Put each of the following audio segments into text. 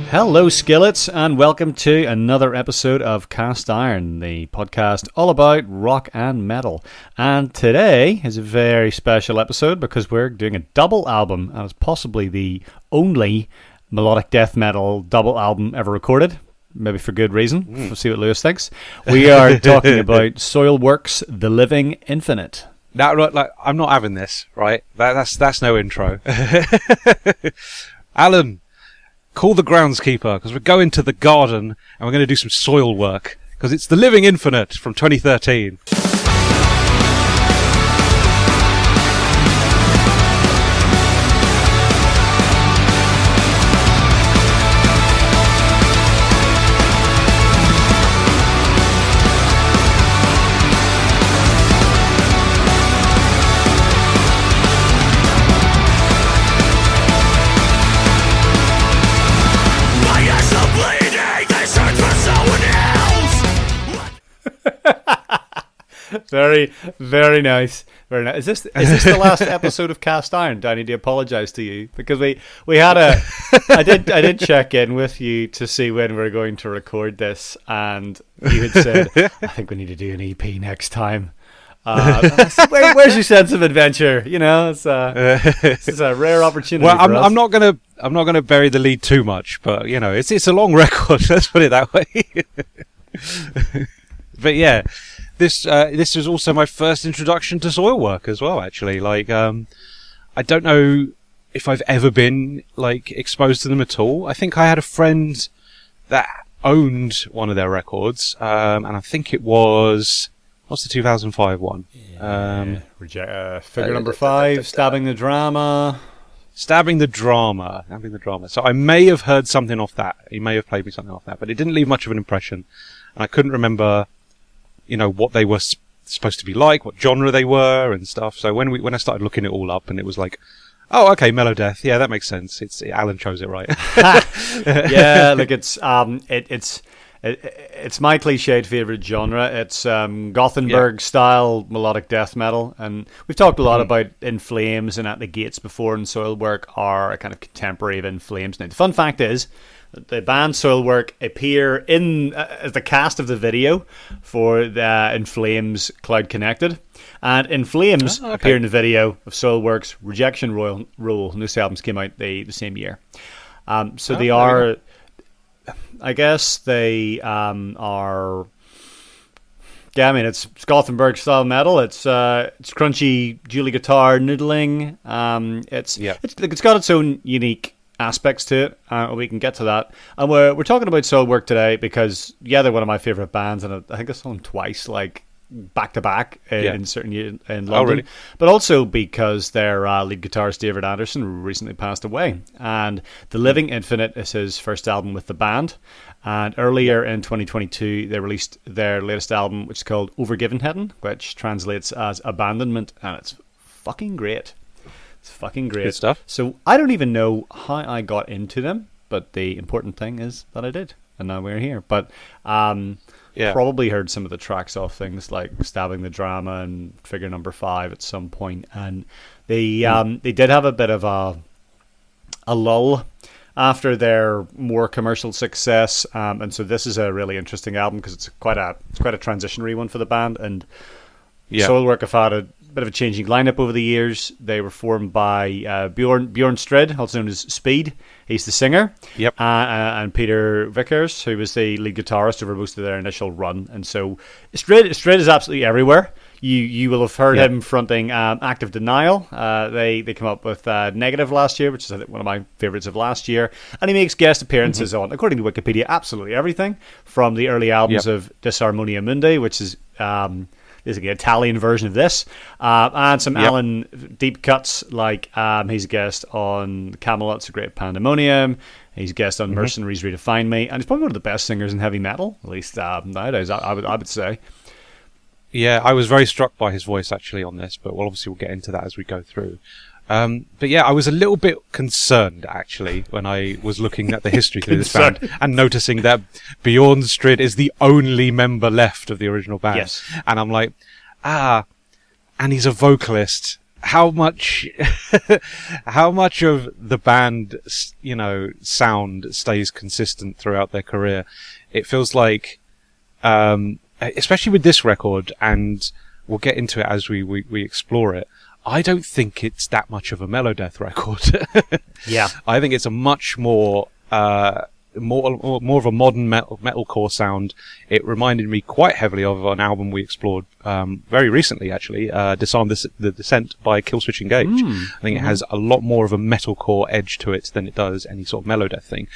Hello, Skillets, and welcome to another episode of Cast Iron, the podcast all about rock and metal. And today is a very special episode because we're doing a double album, and it's possibly the only melodic death metal double album ever recorded. Maybe for good reason. We'll see what Lewis thinks. We are talking about Soilwork's The Living Infinite. Now, like, I'm not having this, right? That's no intro. Alan, call the groundskeeper, because we're going to the garden and we're going to do some soil work, because it's The Living Infinite from 2013. Very, very nice. Very nice. Is this the last episode of Cast Iron? Do I need to apologise to you? Because we had I did check in with you to see when we were going to record this, and you had said, I think we need to do an EP next time. Where's your sense of adventure? You know, it's a rare opportunity. Well, for us. I'm not gonna bury the lead too much, but you know, it's a long record. Let's put it that way. But yeah. This was also my first introduction to Soilwork as well, actually. Like, I don't know if I've ever been, like, exposed to them at all. I think I had a friend that owned one of their records, and I think it was... What's the 2005 one? Figure number 5, Stabbing the Drama. Stabbing the Drama. So I may have heard something off that. He may have played me something off that, but it didn't leave much of an impression. And I couldn't remember... you know, what they were supposed to be like, what genre they were and stuff. So when I started looking it all up, and it was like, oh, okay, Melodeath, yeah, that makes sense. Alan chose it right. Yeah, look, it's my cliched favorite genre. It's Gothenburg style melodic death metal, and we've talked a lot about In Flames and At the Gates before, and Soilwork are a kind of contemporary of In Flames. Now, the fun fact is, the band Soilwork appear in as the cast of the video for the In Flames Cloud Connected, and In Flames appear in the video of Soilwork's Rejection Rule, and this albums came out the same year. They are, I guess they are. Yeah, I mean it's Gothenburg style metal. It's crunchy, Julie guitar noodling. It's got its own unique aspects to it. We can get to that, and we're talking about Soilwork today because they're one of my favorite bands, and I think I saw them twice, like back to back in certain years in London. Oh, really? But also because their lead guitarist David Anderson recently passed away, and The Living Infinite is his first album with the band. And earlier in 2022 they released their latest album, which is called Overgivenheden, which translates as abandonment, and it's fucking great. It's fucking great. Good stuff. So I don't even know how I got into them, but the important thing is that I did, and now we're here. But probably heard some of the tracks off things like Stabbing the Drama and Figure number 5 at some point, and they did have a bit of a lull after their more commercial success, and so this is a really interesting album because it's quite a transitionary one for the band. And Soilwork have had a bit of a changing lineup over the years. They were formed by Bjorn Strid, also known as Speed. He's the singer. Yep. And Peter Vickers, who was the lead guitarist over most of their initial run. And so Strid is absolutely everywhere. You will have heard him fronting Active Denial. They come up with Negative last year, which is I think one of my favourites of last year. And he makes guest appearances on, according to Wikipedia, absolutely everything from the early albums of Disharmonia Mundi, which is basically an Italian version of this, and some Alan deep cuts, like he's a guest on Camelot's A Great Pandemonium. He's a guest on Mercenaries Redefine Me, and he's probably one of the best singers in heavy metal, at least nowadays, I would say. Yeah, I was very struck by his voice actually on this, but obviously we'll get into that as we go through. But yeah, I was a little bit concerned actually when I was looking at the history through this band and noticing that Bjorn Strid is the only member left of the original band. Yes. And I'm like, and he's a vocalist. how much how much of the band, sound stays consistent throughout their career. It feels like, especially with this record, and we'll get into it as we explore it, I don't think it's that much of a melodeath record. Yeah. I think it's a much more of a modern metalcore sound. It reminded me quite heavily of an album we explored very recently, actually, Disarm the Descent by Killswitch Engage. I think it has a lot more of a metalcore edge to it than it does any sort of melodeath thing.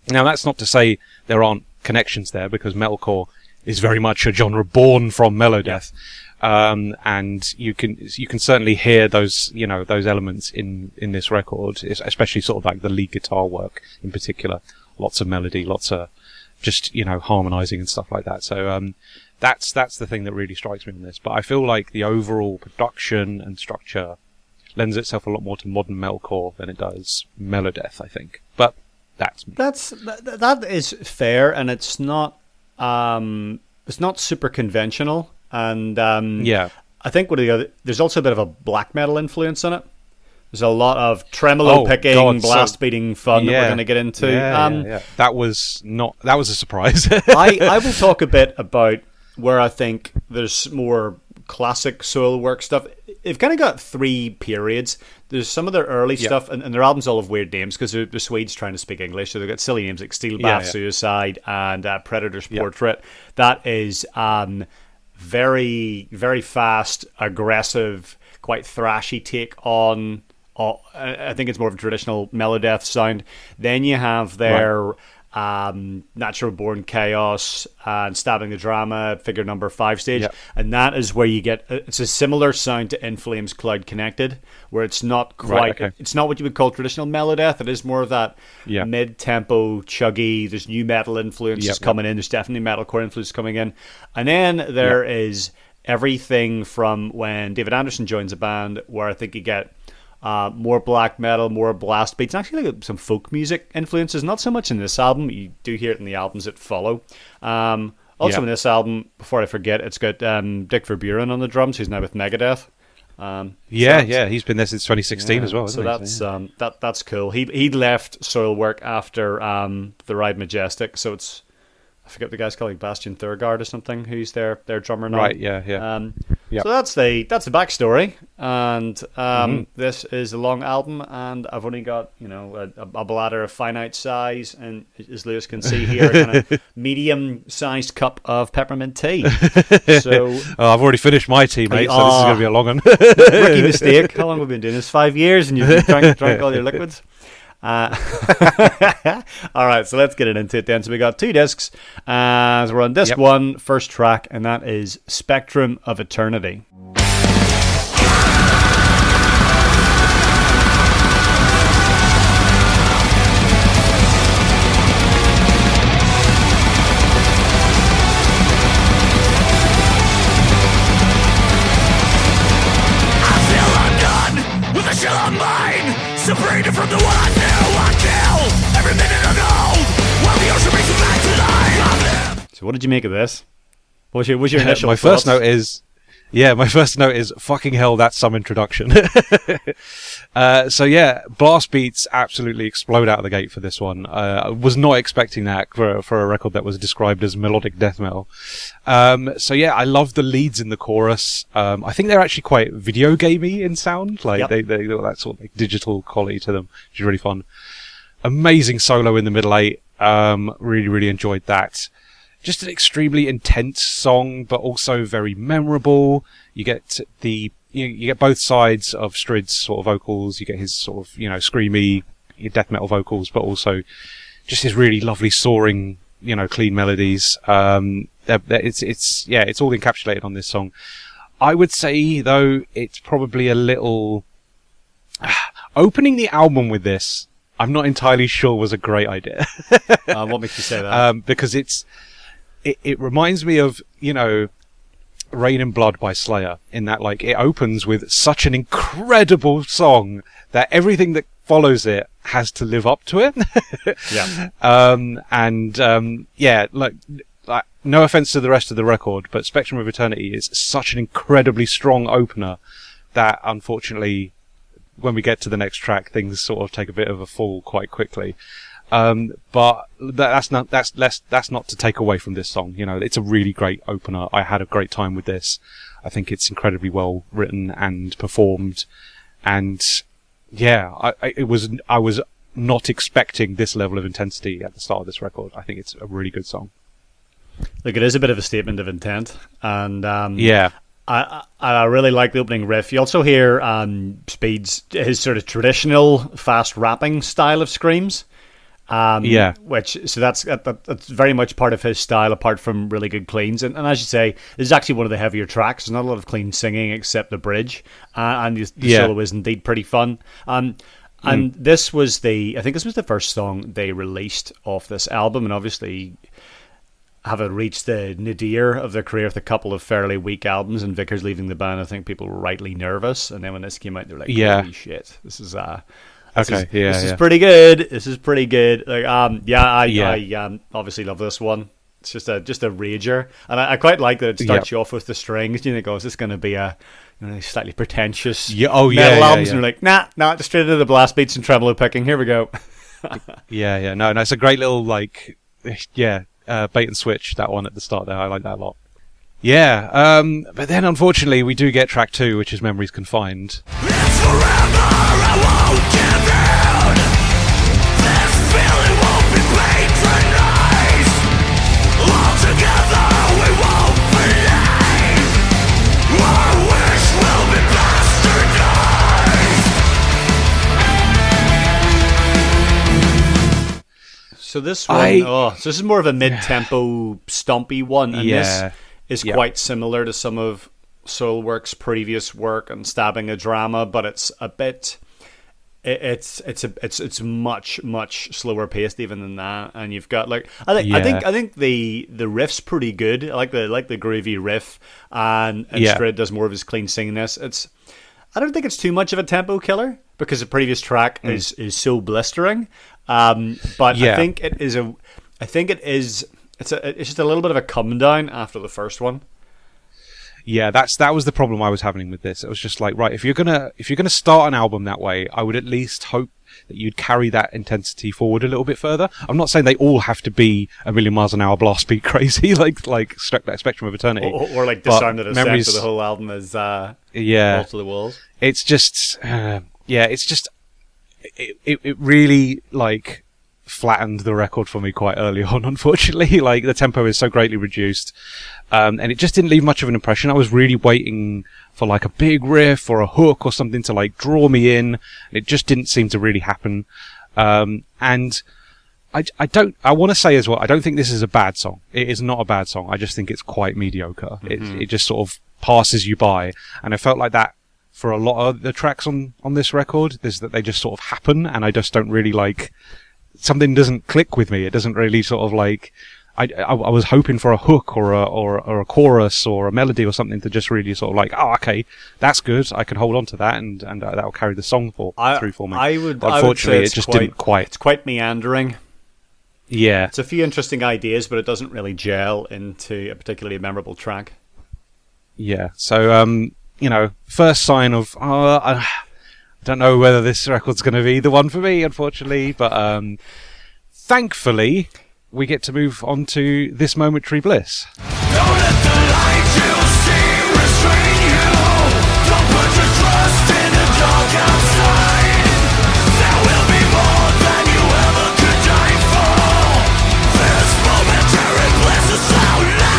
Now, that's not to say there aren't connections there, because metalcore is very much a genre born from melodeath. And you can certainly hear those elements in this record, especially sort of like the lead guitar work in particular. Lots of melody, lots of just, harmonizing and stuff like that. So, that's the thing that really strikes me on this. But I feel like the overall production and structure lends itself a lot more to modern metalcore than it does melodeath, I think. But that's me. That is fair, and it's not super conventional. And I think there's also a bit of a black metal influence in it. There's a lot of tremolo picking, blast beating fun that we're going to get into. Yeah. That was a surprise. I will talk a bit about where I think there's more classic Soilwork stuff. They've kind of got three periods. There's some of their early stuff, and their albums all have weird names because they're Swedes trying to speak English, so they've got silly names like Steel Bath Suicide and Predator's Portrait. That is very, very fast, aggressive, quite thrashy take on... I think it's more of a traditional melodeath sound. Then you have their Natural Born Chaos and Stabbing the Drama, figure number 5 stage. And that is where you get... It's a similar sound to In Flames Cloud Connected, where it's not quite... It's not what you would call traditional melodeath. It is more of that mid-tempo, chuggy, there's new metal influences coming in. There's definitely metalcore influences coming in. And then there is everything from when David Anderson joins a band, where I think you get... more black metal, more blast beats, and actually like some folk music influences. Not so much in this album. You do hear it in the albums that follow. Also in this album, before I forget, it's got Dick Verburen on the drums, who's now with Megadeth. He's been there since 2016 as well. So that's cool. He left Soilwork after the Ride Majestic, so it's... I forget the guy's called, like Bastian Thurgard or something, who's their drummer now. Right, yeah. So that's the backstory, and this is a long album, and I've only got a bladder of finite size, and as Lewis can see here, a kind of medium-sized cup of peppermint tea. So I've already finished my tea, mate. So this is going to be a long one. Rookie mistake. How long have we been doing this? 5 years, and you've drank all your liquids. All right, so let's get it into it then. So we got 2 discs, as we're on disc 1, first track, and that is Spectrum of Eternity. I feel undone with a shell on mine, separated from the one I knew. I kill every minute ago while the ocean brings me back to life. So what did you make of this? What was your initial my thoughts? My first note is fucking hell, that's some introduction. Blast beats absolutely explode out of the gate for this one. I was not expecting that for a record that was described as melodic death metal. I love the leads in the chorus. I think they're actually quite video gamey in sound. Like they got that sort of like digital quality to them, which is really fun. Amazing solo in the middle 8. Really, really enjoyed that. Just an extremely intense song, but also very memorable. You get you get both sides of Strid's sort of vocals. You get his sort of, screamy death metal vocals, but also just his really lovely soaring, clean melodies. It's all encapsulated on this song. I would say though, it's probably a little, opening the album with this, I'm not entirely sure was a great idea. What makes you say that? Because it reminds me of, Rain and Blood by Slayer, in that it opens with such an incredible song that everything that follows it has to live up to it. No offense to the rest of the record, but Spectrum of Eternity is such an incredibly strong opener that unfortunately, when we get to the next track, things sort of take a bit of a fall quite quickly. But that's not to take away from this song. You know, it's a really great opener. I had a great time with this. I think it's incredibly well written and performed. And yeah, I was not expecting this level of intensity at the start of this record. I think it's a really good song. Look, it is a bit of a statement of intent, and yeah. I really like the opening riff. You also hear Speed's his sort of traditional fast rapping style of screams. Yeah. So that's very much part of his style, apart from really good cleans. And as you say, this is actually one of the heavier tracks. There's not a lot of clean singing except the bridge, and the solo is indeed pretty fun. And this was I think this was the first song they released off this album, and obviously having reached the nadir of their career with a couple of fairly weak albums and Vickers leaving the band, I think people were rightly nervous. And then when this came out, they were like, holy shit, this is this is pretty good. This is pretty good. Like, I obviously love this one. It's just a rager, and I quite like that it starts you off with the strings. You think, is this going to be a slightly pretentious metal albums? And you're like, nah, just straight into the blast beats and tremolo picking. Here we go. No, it's a great little bait and switch, that one at the start there. I like that a lot. Yeah, but then unfortunately we do get track 2, which is Memories Confined. It's forever, I won't give in. This feeling won't be patronized. All together we won't believe. Our wish will be bastardized. So this one, this is more of a mid-tempo, stompy one, and this is quite similar to some of Soilwork's previous work and Stabbing a Drama, but it's a bit, it's much slower paced even than that. And you've got I think the riff's pretty good. I like the groovy riff, and Stryd does more of his clean singiness. I don't think it's too much of a tempo killer because the previous track is so blistering. But I think it's just a little bit of a come down after the first one. Yeah, that was the problem I was having with this. It was just like, right, if you're gonna start an album that way, I would at least hope that you'd carry that intensity forward a little bit further. I'm not saying they all have to be a million miles an hour blast beat crazy, like Spectrum of Eternity, or like Disarm That Ascent, for the whole album is balls to the walls. It's just it really like flattened the record for me quite early on, unfortunately. Like, the tempo is so greatly reduced, and it just didn't leave much of an impression. I was really waiting for like a big riff or a hook or something to like draw me in. It just didn't seem to really happen. And I want to say as well, I don't think this is a bad song. It is not a bad song. I just think it's quite mediocre. It just sort of passes you by, and I felt like that for a lot of the tracks on this record, is that they just sort of happen, and I just don't really like, something doesn't click with me. It doesn't really sort of like, I was hoping for a hook or a chorus or a melody or something to just really sort of like, oh, okay, that's good, I can hold on to that, and that will carry the song through for me. Unfortunately, it just didn't quite. It's quite meandering. Yeah. It's a few interesting ideas, but it doesn't really gel into a particularly memorable track. Yeah. So, first sign of, I don't know whether this record's going to be the one for me, unfortunately, but thankfully, we get to move on to This Momentary Bliss. Don't let the light you see restrain you. Don't put your trust in the dark outside. There will be more than you ever could die for. This momentary bliss is so light.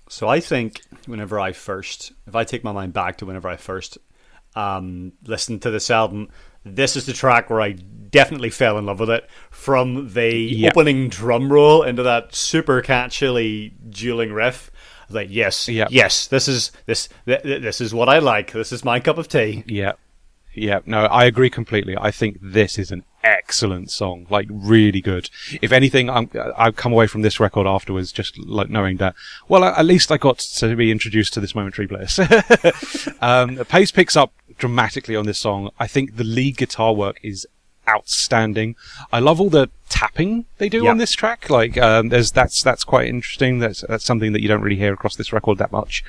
So I think if I take my mind back to whenever I first listened to this album, this is the track where I definitely fell in love with it. From the opening drum roll into that super catchy dueling riff, I was like, yes, this is what I like. This is my cup of tea. Yeah, no, I agree completely. I think this is an excellent song, like really good. If anything, I've come away from this record afterwards just like knowing that, well, at least I got to be introduced to This Momentary Bliss. The pace picks up dramatically on this song. I think the lead guitar work is outstanding. I love all the tapping they do on this track. Like, that's quite interesting. That's something that you don't really hear across this record that much.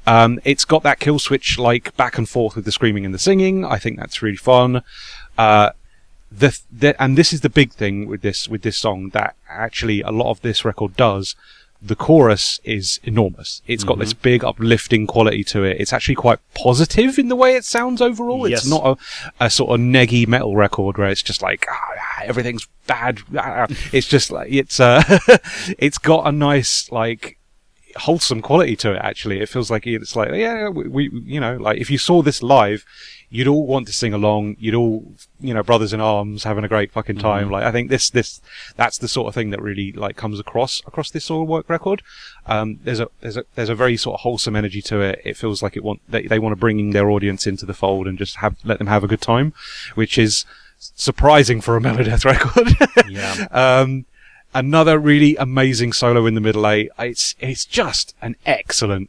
It's got that kill switch, like, back and forth with the screaming and the singing. I think that's really fun. And this is the big thing with this song, that actually a lot of this record does. The chorus is enormous. It's got this big uplifting quality to it. It's actually quite positive in the way it sounds overall. Yes. It's not a sort of neggy metal record where it's just like, everything's bad. It's just like, it's got a nice, like, wholesome quality to it, actually. It feels like it's like, yeah, we you know, like, if you saw this live, you'd all want to sing along. You'd all, you know, brothers in arms, having a great fucking time. Like, I think that's the sort of thing that really, like, comes across this Soilwork record. There's a very sort of wholesome energy to it. It feels like they want to bring their audience into the fold and just let them have a good time, which is surprising for a Melodeath record. Yeah. Another really amazing solo in the middle eight. It's just an excellent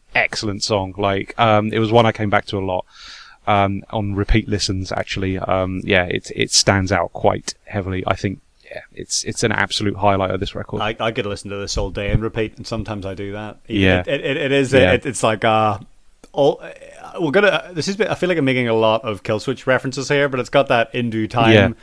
song. Like, it was one I came back to a lot. On repeat listens, actually. It stands out quite heavily. I think, it's an absolute highlight of this record. I could listen to this all day and repeat, and sometimes I do that. Yeah. It is. Yeah. It's like, I feel like I'm making a lot of Kill Switch references here, but it's got that in due time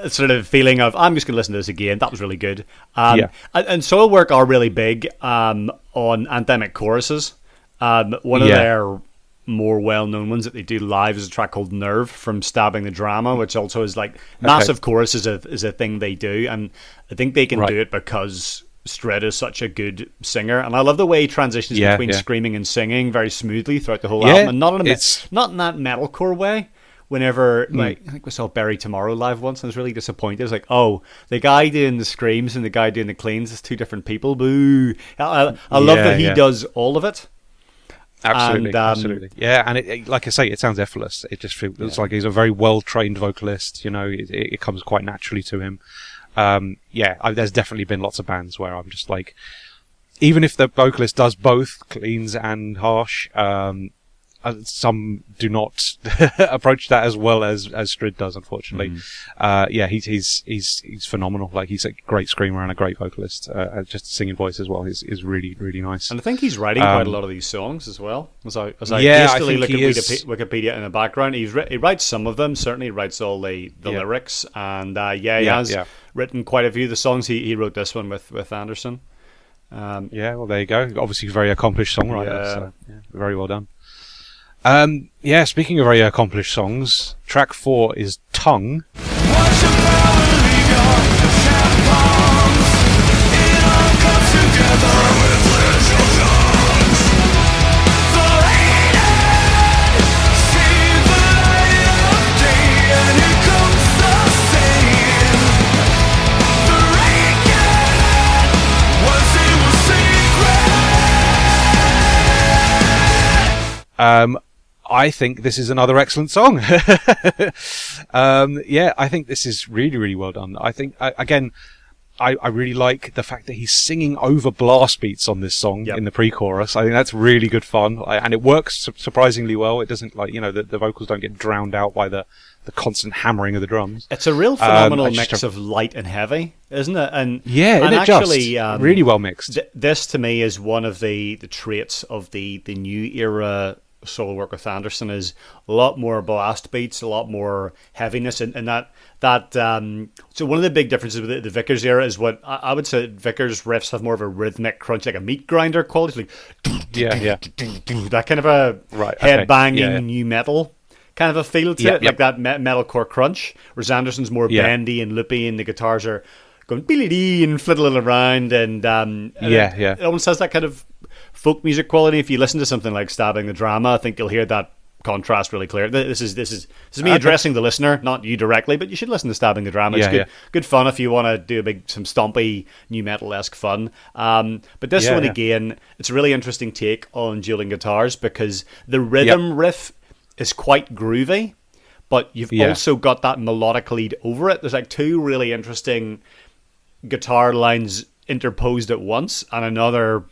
sort of feeling of, I'm just going to listen to this again. That was really good. And Soilwork are really big on anthemic choruses. One of their more well-known ones that they do live is a track called Nerve from Stabbing the Drama, which also is like massive chorus is a thing they do, and I think they can do it because Strid is such a good singer, and I love the way he transitions between screaming and singing very smoothly throughout the whole album, and not in that metalcore way. Whenever, like, I think we saw Bury Tomorrow live once, and I was really disappointed. I was like, oh, the guy doing the screams and the guy doing the cleans is two different people. Boo! I love that he does all of it. Absolutely, absolutely. Yeah, and it, like I say, it sounds effortless. It just feels like he's a very well-trained vocalist. You know, it comes quite naturally to him. There's definitely been lots of bands where I'm just like, even if the vocalist does both cleans and harsh, some do not approach that as well as Strid does, unfortunately. He's phenomenal. Like, he's a great screamer and a great vocalist. Just a singing voice as well is really, really nice. And I think he's writing quite a lot of these songs as well. As I hastily look at Wikipedia in the background, he writes some of them. Certainly, he writes all the lyrics, and he has written quite a few of the songs. He wrote this one with Anderson. Well, there you go. Obviously, a very accomplished songwriter. So, very well done. Speaking of very accomplished songs, track 4 is Tongue. I think this is another excellent song. I think this is really, really well done. I think, again, I really like the fact that he's singing over blast beats on this song in the pre-chorus. I think that's really good fun. And it works surprisingly well. It doesn't, like, you know, the vocals don't get drowned out by the constant hammering of the drums. It's a real phenomenal mix of light and heavy, isn't it? And actually, really well mixed. This, to me, is one of the traits of the new era Soilwork with Anderson, is a lot more blast beats, a lot more heaviness, and that so one of the big differences with the Vickers era is what I would say Vickers riffs have more of a rhythmic crunch, like a meat grinder quality, like that kind of a head banging new metal kind of a feel to it, like that metalcore crunch, whereas Anderson's more bendy and loopy, and the guitars are going beely and fiddling around, and it almost has that kind of folk music quality. If you listen to something like Stabbing the Drama, I think you'll hear that contrast really clear. This is me addressing the listener, not you directly, but you should listen to Stabbing the Drama. It's good fun if you want to do some stompy new metal-esque fun. But this one again, it's a really interesting take on dueling guitars, because the rhythm riff is quite groovy, but you've also got that melodic lead over it. There's like two really interesting guitar lines interposed at once, and another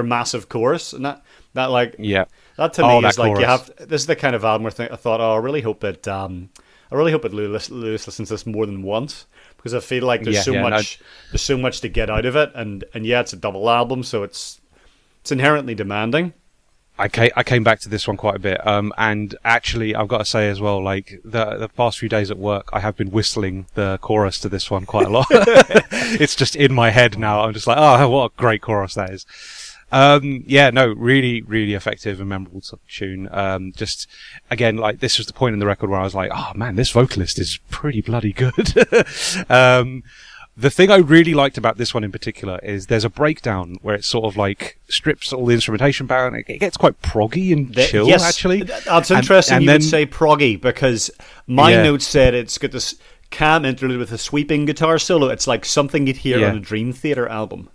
massive chorus, and that to me is like chorus. This is the kind of album where I thought, I really hope that I really hope that Lewis listens to this more than once, because I feel like there's there's so much to get out of it, and yeah, it's a double album, so it's inherently demanding. I came back to this one quite a bit, and actually I've got to say as well, like the past few days at work, I have been whistling the chorus to this one quite a lot. It's just in my head now. I'm just like, oh, what a great chorus that is. Yeah, no, really, really effective and memorable tune. Just again, like this was the point in the record where I was like, oh man, this vocalist is pretty bloody good. The thing I really liked about this one in particular is there's a breakdown where it sort of like strips all the instrumentation back, and it gets quite proggy and chill, yes, actually. That's interesting you would say proggy, because my notes said it's got this calm interlude with a sweeping guitar solo. It's like something you'd hear on a Dream Theater album.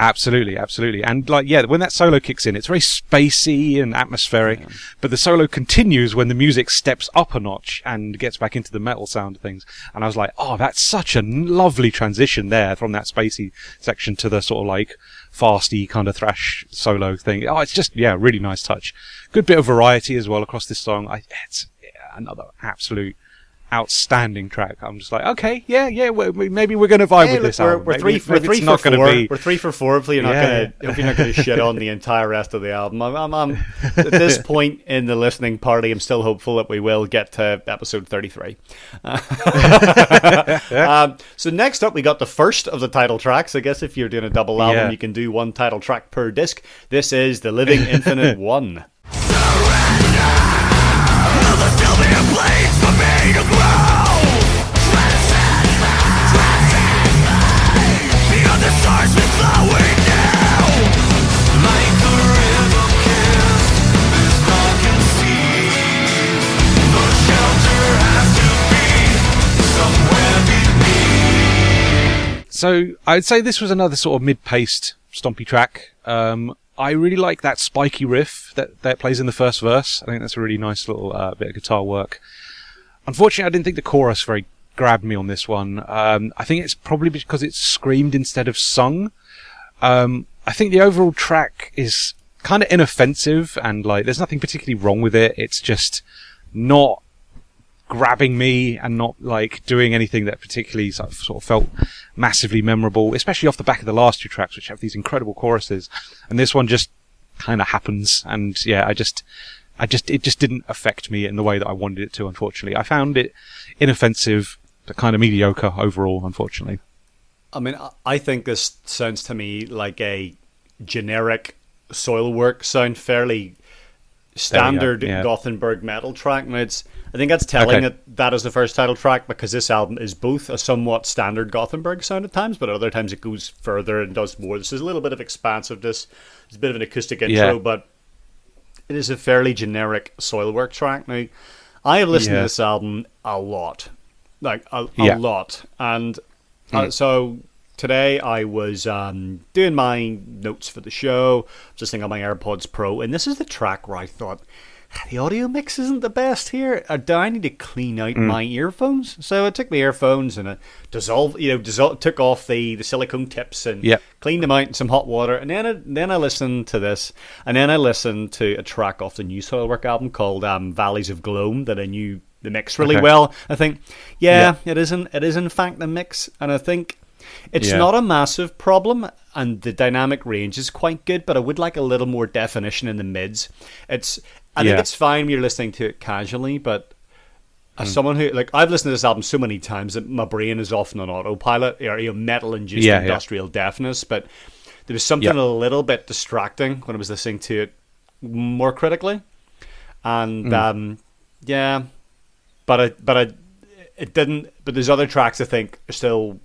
Absolutely, absolutely. And like, yeah, when that solo kicks in, it's very spacey and atmospheric, but the solo continues when the music steps up a notch and gets back into the metal sound of things. And I was like, oh, that's such a lovely transition there from that spacey section to the sort of like fasty kind of thrash solo thing. Oh, it's just, yeah, really nice touch. Good bit of variety as well across this song. It's another absolute outstanding track. I'm just like, okay, maybe we're going to vibe with this album. We're three for four. We're 3 for 4. Hopefully you're not going to shit on the entire rest of the album. I'm at this point in the listening party, I'm still hopeful that we will get to episode 33. So next up, we got the first of the title tracks. I guess if you're doing a double album, you can do one title track per disc. This is The Living Infinite 1. So I'd say this was another sort of mid-paced, stompy track. I really like that spiky riff that plays in the first verse. I think that's a really nice little bit of guitar work. Unfortunately, I didn't think the chorus very grabbed me on this one. I think it's probably because it's screamed instead of sung. I think the overall track is kind of inoffensive, and like there's nothing particularly wrong with it. It's just not grabbing me and not like doing anything that particularly sort of felt massively memorable, especially off the back of the last two tracks, which have these incredible choruses. And this one just kind of happens, and yeah, it just didn't affect me in the way that I wanted it to, unfortunately. I found it inoffensive, but kind of mediocre overall, unfortunately. I mean, I think this sounds to me like a generic Soilwork sound, fairly standard Gothenburg metal track. Now I think that's telling that is the first title track, because this album is both a somewhat standard Gothenburg sound at times, but at other times it goes further and does more. This is a little bit of expansiveness. It's a bit of an acoustic intro, but it is a fairly generic Soilwork track. Now, I have listened to this album a lot, like a lot, and so today I was doing my notes for the show, just thinking on my AirPods Pro, and this is the track where I thought, the audio mix isn't the best here. Do I need to clean out my earphones? So I took my earphones and I took off the silicone tips and cleaned them out in some hot water, and then I listened to this, and then I listened to a track off the new Soilwork album called Valleys of Gloam that I knew the mix really well. I think, it is in fact the mix, and I think it's not a massive problem, and the dynamic range is quite good, but I would like a little more definition in the mids. I think it's fine when you're listening to it casually, but as someone who, like, I've listened to this album so many times that my brain is often on autopilot, or metal-induced industrial deafness, but there was something a little bit distracting when I was listening to it more critically, and but it didn't. But there's other tracks I think are still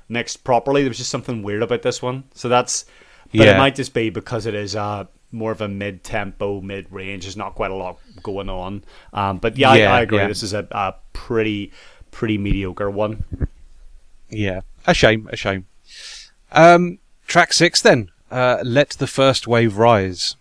mixed properly. There was just something weird about this one, so that's. But it might just be because it is more of a mid-tempo, mid-range. There's not quite a lot going on. But I agree. This is a pretty mediocre one. Yeah, a shame. Track 6 then. Let the First Wave Rise.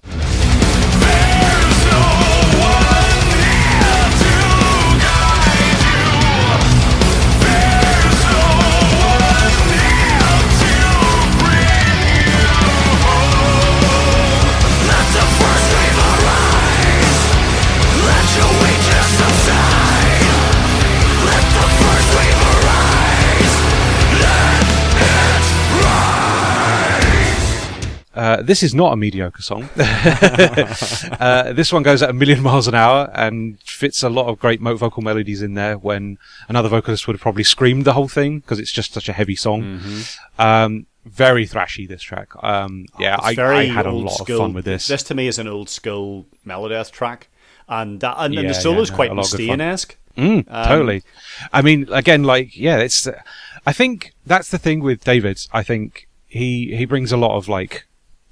This is not a mediocre song. This one goes at 1,000,000 miles an hour and fits a lot of great vocal melodies in there when another vocalist would have probably screamed the whole thing because it's just such a heavy song. Very thrashy, this track. I had a lot of fun with this. This to me is an old school Melodeath track, and the solo's quite Mustaine-esque. Totally. I mean, again, it's. I think that's the thing with David. I think he brings a lot of like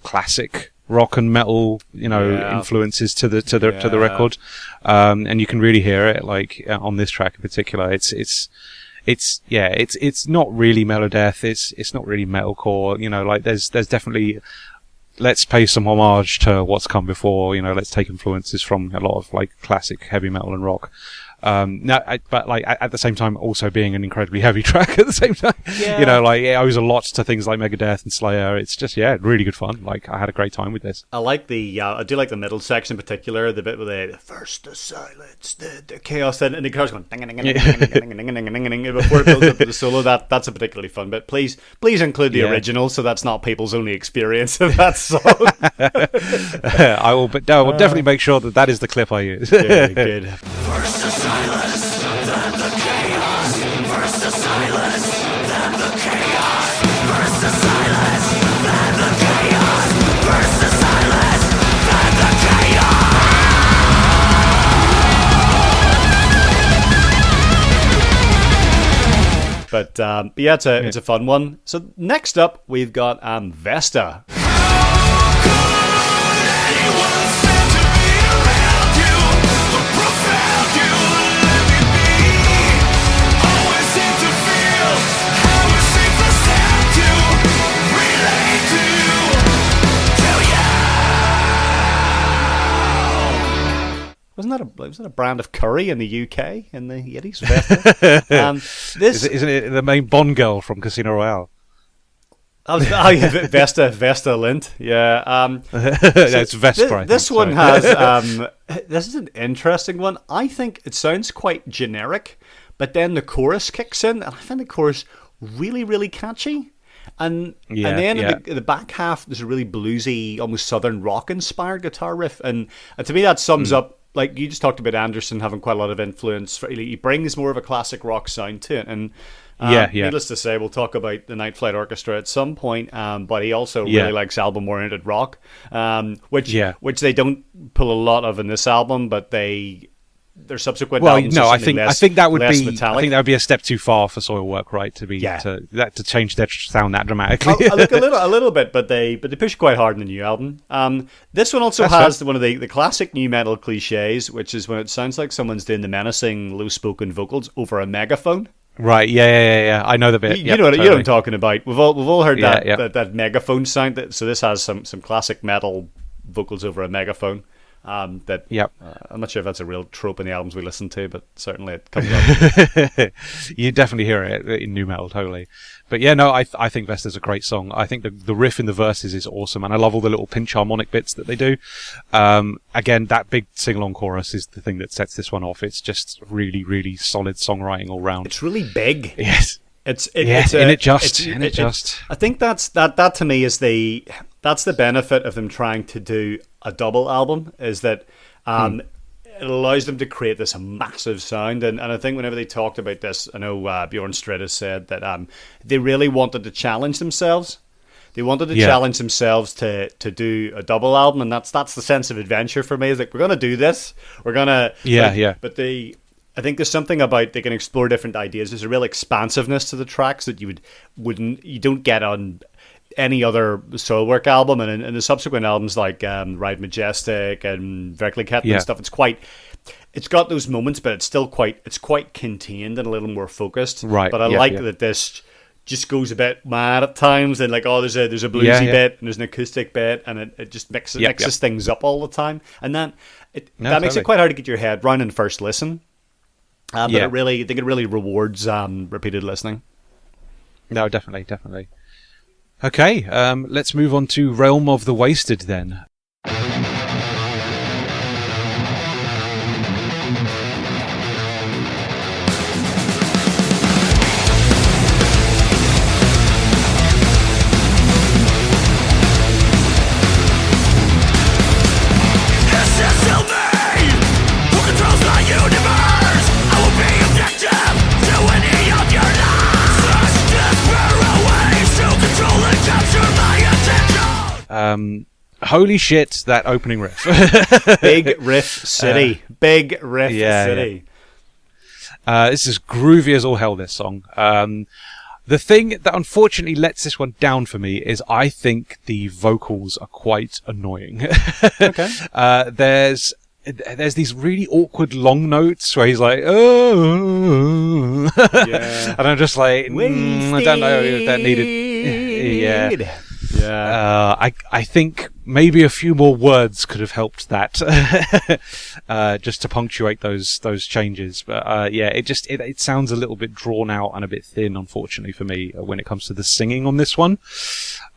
classic rock and metal, influences to the record, and you can really hear it on this track in particular. It's not really Melodeath. It's not really metalcore. There's definitely, let's pay some homage to what's come before. Let's take influences from a lot of classic heavy metal and rock. But at the same time, also being an incredibly heavy track at the same time. Yeah. It owes a lot to things like Megadeth and Slayer. It's just, really good fun. I had a great time with this. I do like the middle section in particular, the bit with the first the silence, the chaos, and the guitar's going before it builds up to the solo. That's a particularly fun bit. Please include the original, so that's not people's only experience of that song. I will definitely make sure that is the clip I use. Good. First the silence, then the chaos. First the silence, then the chaos. First the silence, then the chaos. First the silence, then the chaos. But it's a fun one. So next up, we've got Vesta. Was that a brand of curry in the UK in the 80s? Isn't it the main Bond girl from Casino Royale? Vesta Lint. Yeah. It's Vesper. This one has. This is an interesting one. I think it sounds quite generic, but then the chorus kicks in, and I find the chorus really, really catchy. And then in the back half, there's a really bluesy, almost southern rock inspired guitar riff, and to me that sums up. Like you just talked about Anderson having quite a lot of influence. He brings more of a classic rock sound to it, and needless to say, we'll talk about the Night Flight Orchestra at some point. But he also really likes album-oriented rock, which they don't pull a lot of in this album, but their subsequent albums. I think that would be metallic. I think that would be a step too far for Soilwork, right? To change their sound that dramatically. I look a little bit, but they push quite hard in the new album. This one also has one of the classic new metal cliches, which is when it sounds like someone's doing the menacing low-spoken vocals over a megaphone. Right? Yeah. I know the bit. You know what I'm talking about. We've all heard that megaphone sound. So this has some classic metal vocals over a megaphone. I'm not sure if that's a real trope in the albums we listen to, but certainly it comes up. You definitely hear it in new metal, totally. But I think Vesta's a great song. I think the riff in the verses is awesome, and I love all the little pinch harmonic bits that they do. Again, that big sing-along chorus is the thing that sets this one off. It's just really, really solid songwriting all round. It's really big. Yes. I think that to me is that's the benefit of them trying to do a double album, is that it allows them to create this massive sound, and I think whenever they talked about this, I know Bjorn Strid said that they really wanted to challenge themselves. They wanted to challenge themselves to do a double album, and that's the sense of adventure for me. Is like, we're going to do this. We're going to but I think there's something about they can explore different ideas. There's a real expansiveness to the tracks that you don't get on any other Soilwork album, and in the subsequent albums like Ride Majestic and Verklighkeit and stuff, it's got those moments, but it's quite contained and a little more focused. Right. But I like that this just goes a bit mad at times, and there's a bluesy bit and there's an acoustic bit, and it just mixes things up all the time, and that makes it quite hard to get your head around in first listen. But I think it really rewards repeated listening. No, definitely. Okay, let's move on to Realm of the Wasted then. Holy shit, that opening riff. Big Riff City. Big Riff City. Yeah. This is groovy as all hell, this song. The thing that unfortunately lets this one down for me is I think the vocals are quite annoying. Okay. There's these really awkward long notes where he's like, oh, Yeah. and I'm just like, I don't know if that needed. Yeah. Yeah. I think maybe a few more words could have helped that, just to punctuate those changes. But yeah, it sounds a little bit drawn out and a bit thin, unfortunately for me, when it comes to the singing on this one.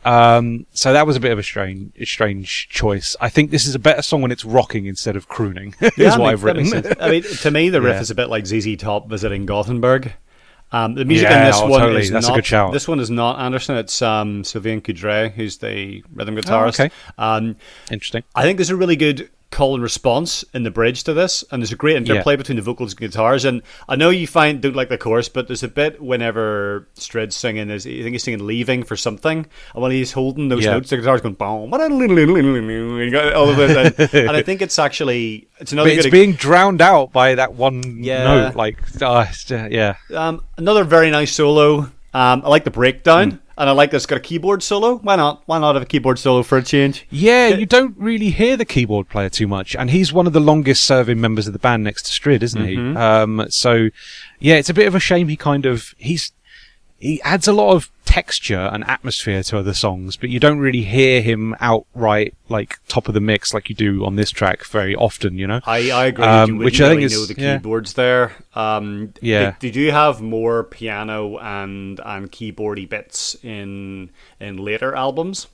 So that was a bit of a strange choice. I think this is a better song when it's rocking instead of crooning. Is what I've written. I mean, to me, the riff is a bit like ZZ Top visiting Gothenburg. The music in this one totally. is That's not. a good shout. This one is not Anderson. It's Sylvain Coudray, who's the rhythm guitarist. Oh, okay. Interesting. I think there's a really good call and response in the bridge to this, and there's a great interplay between the vocals and guitars. And I know you don't like the chorus, but there's a bit whenever Strid's singing, I think he's singing "Leaving" for something, and when he's holding those notes, the guitar's going boom, and you got all of it. And I think it's another. But it's being drowned out by that one note. Like, another very nice solo. I like the breakdown. And I like that it's got a keyboard solo. Why not? Why not have a keyboard solo for a change? Yeah, you don't really hear the keyboard player too much. And he's one of the longest serving members of the band next to Strid, isn't he? So, yeah, it's a bit of a shame he adds a lot of texture and atmosphere to other songs, but you don't really hear him outright, like, top of the mix like you do on this track very often, you know? I agree. You which I I think really is know the keyboards there. Did you have more piano and keyboardy bits in later albums?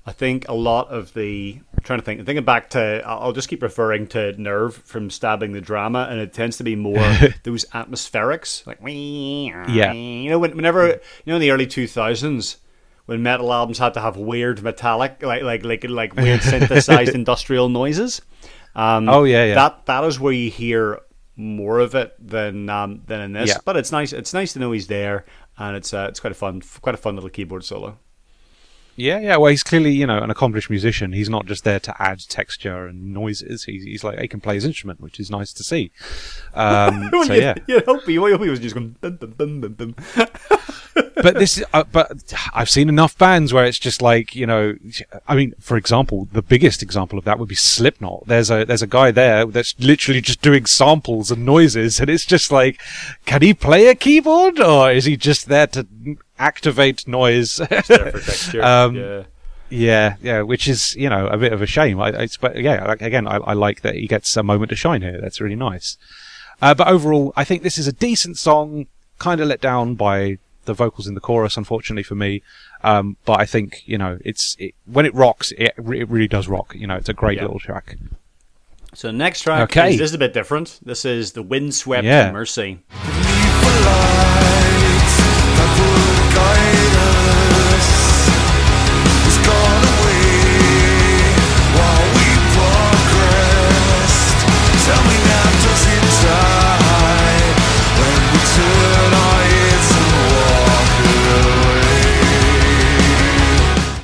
I think a lot of I'm thinking back to, I'll just keep referring to Nerve from Stabbing the Drama, and it tends to be more those atmospherics, like, whenever, in the early 2000s, when metal albums had to have weird metallic, like weird synthesized industrial noises. That is where you hear more of it than in this. Yeah. But it's nice to know he's there, and it's quite a fun little keyboard solo. Yeah. Well, he's clearly, an accomplished musician. He's not just there to add texture and noises. He's like, he can play his instrument, which is nice to see. You hope he was just going bum, bum, bum, bum, bum. But I've seen enough bands where it's just like, I mean, for example, the biggest example of that would be Slipknot. There's a guy there that's literally just doing samples and noises, and it's just like, can he play a keyboard, or is he just there to activate noise? Just there for texture. Yeah, which is, a bit of a shame. But I like that he gets a moment to shine here. That's really nice. But overall, I think this is a decent song, kind of let down by the vocals in the chorus, unfortunately for me. But I think, when it rocks, it really does rock. It's a great little track. So next track, this is a bit different. This is The Windswept Mercy.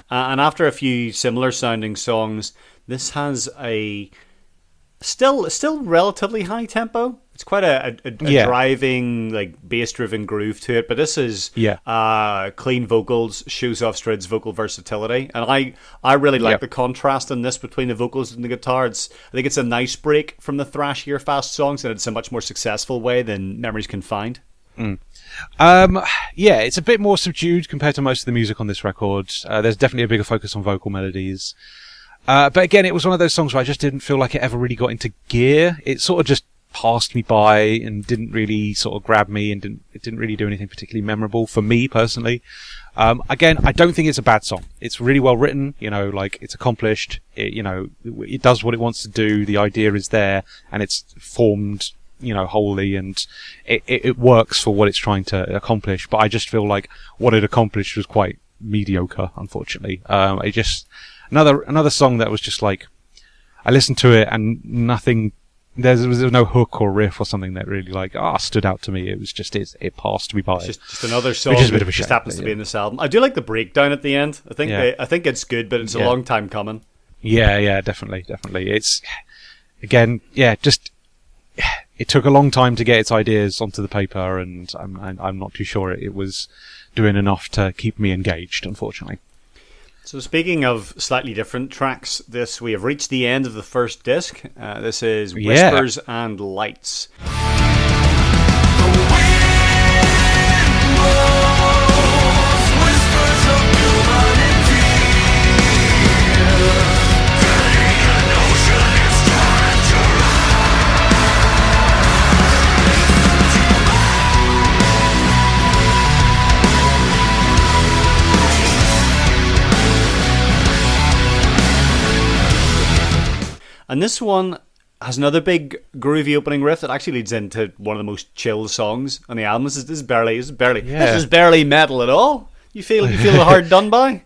And after a few similar sounding songs, this has a still relatively high tempo. It's quite a driving, like, bass-driven groove to it. But this is clean vocals, shows off Strid's vocal versatility. And I really like the contrast in this between the vocals and the guitar. I think it's a nice break from the thrashier fast songs, and it's a much more successful way than Memories Confined. It's a bit more subdued compared to most of the music on this record. There's definitely a bigger focus on vocal melodies. But again, it was one of those songs where I just didn't feel like it ever really got into gear. It sort of just passed me by and didn't really sort of grab me, and it didn't really do anything particularly memorable for me personally. Again, I don't think it's a bad song. It's really well written, it's accomplished. It does what it wants to do. The idea is there, and it's formed, wholly, and it works for what it's trying to accomplish. But I just feel like what it accomplished was quite mediocre, unfortunately. It just another song that was just like, I listened to it and nothing there was no hook or riff or something that really stood out to me. It was just it passed me by. It's just another song which is a bit of a that just shame, happens to be in this album. I do like the breakdown at the end. I think it's good, but it's a long time coming. Yeah, definitely. It's again, just it took a long time to get its ideas onto the paper, and I'm not too sure it was doing enough to keep me engaged, unfortunately. So speaking of slightly different tracks, we have reached the end of the first disc. This is Whispers and Lights. And this one has another big groovy opening riff that actually leads into one of the most chill songs on the album. This is barely metal at all. You feel hard done by.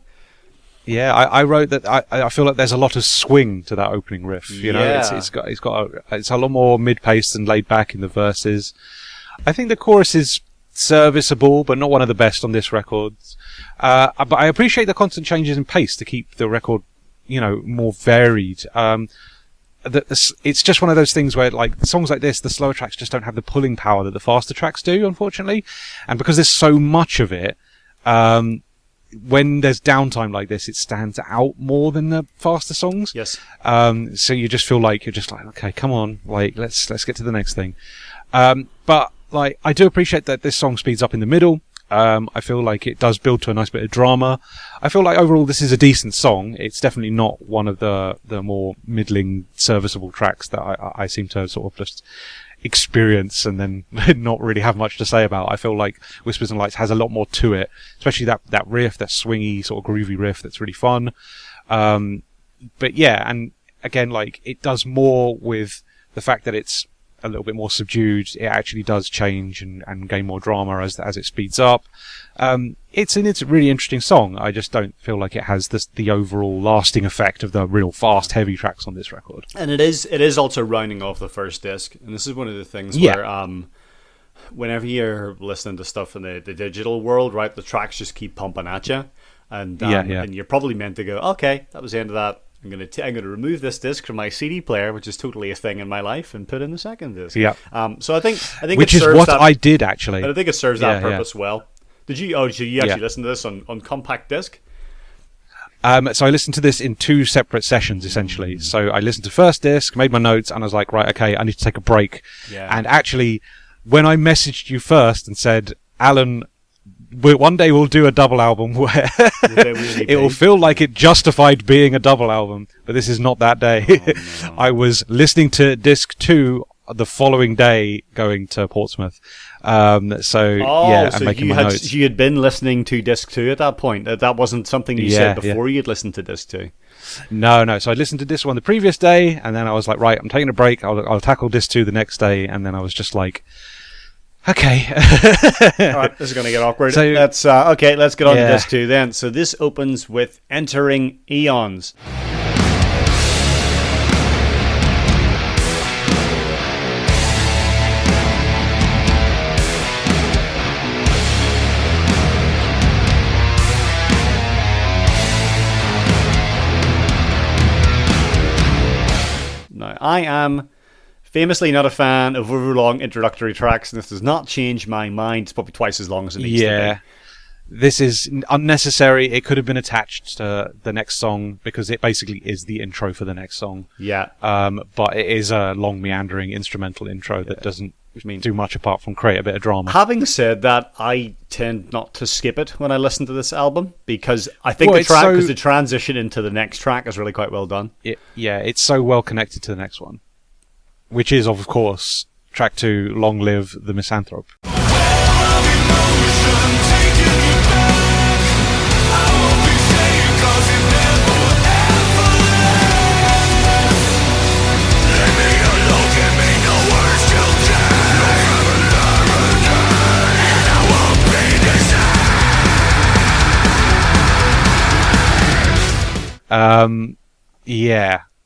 Yeah, I wrote that. I feel like there's a lot of swing to that opening riff. You know, it's a lot more mid-paced and laid back in the verses. I think the chorus is serviceable, but not one of the best on this record. But I appreciate the constant changes in pace to keep the record, more varied. It's just one of those things where, like, songs like this, the slower tracks just don't have the pulling power that the faster tracks do, unfortunately. And because there's so much of it, when there's downtime like this, it stands out more than the faster songs. Yes. So you just feel like okay, come on, like let's get to the next thing. But like, I do appreciate that this song speeds up in the middle. I feel like it does build to a nice bit of drama. I feel like overall this is a decent song. It's definitely not one of the more middling, serviceable tracks that I seem to sort of just experience and then not really have much to say about. I feel like Whispers and Lights has a lot more to it, especially that riff, that swingy, sort of groovy riff that's really fun. But yeah, and again, like, it does more with the fact that it's a little bit more subdued. It actually does change and gain more drama as it speeds up. It's a really interesting song. I just don't feel like it has the overall lasting effect of the real fast, heavy tracks on this record. And it is also rounding off the first disc. And this is one of the things where whenever you're listening to stuff in the digital world, right, the tracks just keep pumping at you, and you're probably meant to go, okay, that was the end of that. I'm gonna remove this disc from my CD player, which is totally a thing in my life, and put in the second disc. Yeah. So I think which is what I did actually. I think it serves that purpose well. Did you actually listen to this on compact disc? So I listened to this in two separate sessions, essentially. So I listened to first disc, made my notes, and I was like, right, okay, I need to take a break. Yeah. And actually, when I messaged you first and said, Alan, one day we'll do a double album where it will feel like it justified being a double album, but this is not that day. Oh, no. I was listening to disc 2 the following day going to Portsmouth. And making my notes. You had been listening to disc 2 at that point. That wasn't something you said before you'd listened to disc 2. No. So I listened to disc 1 the previous day, and then I was like, right, I'm taking a break. I'll tackle disc 2 the next day, and then I was just like, okay. All right, this is going to get awkward. So, let's get on to disc 2 then. So this opens with Entering Eons. Now, I am famously not a fan of overlong introductory tracks, and this does not change my mind. It's probably twice as long as it needs to be. This is unnecessary. It could have been attached to the next song because it basically is the intro for the next song. Yeah. But it is a long, meandering instrumental intro that doesn't do much apart from create a bit of drama. Having said that, I tend not to skip it when I listen to this album because I think the transition into the next track is really quite well done. It's so well connected to the next one, which is, of course, track 2, Long Live the Misanthrope.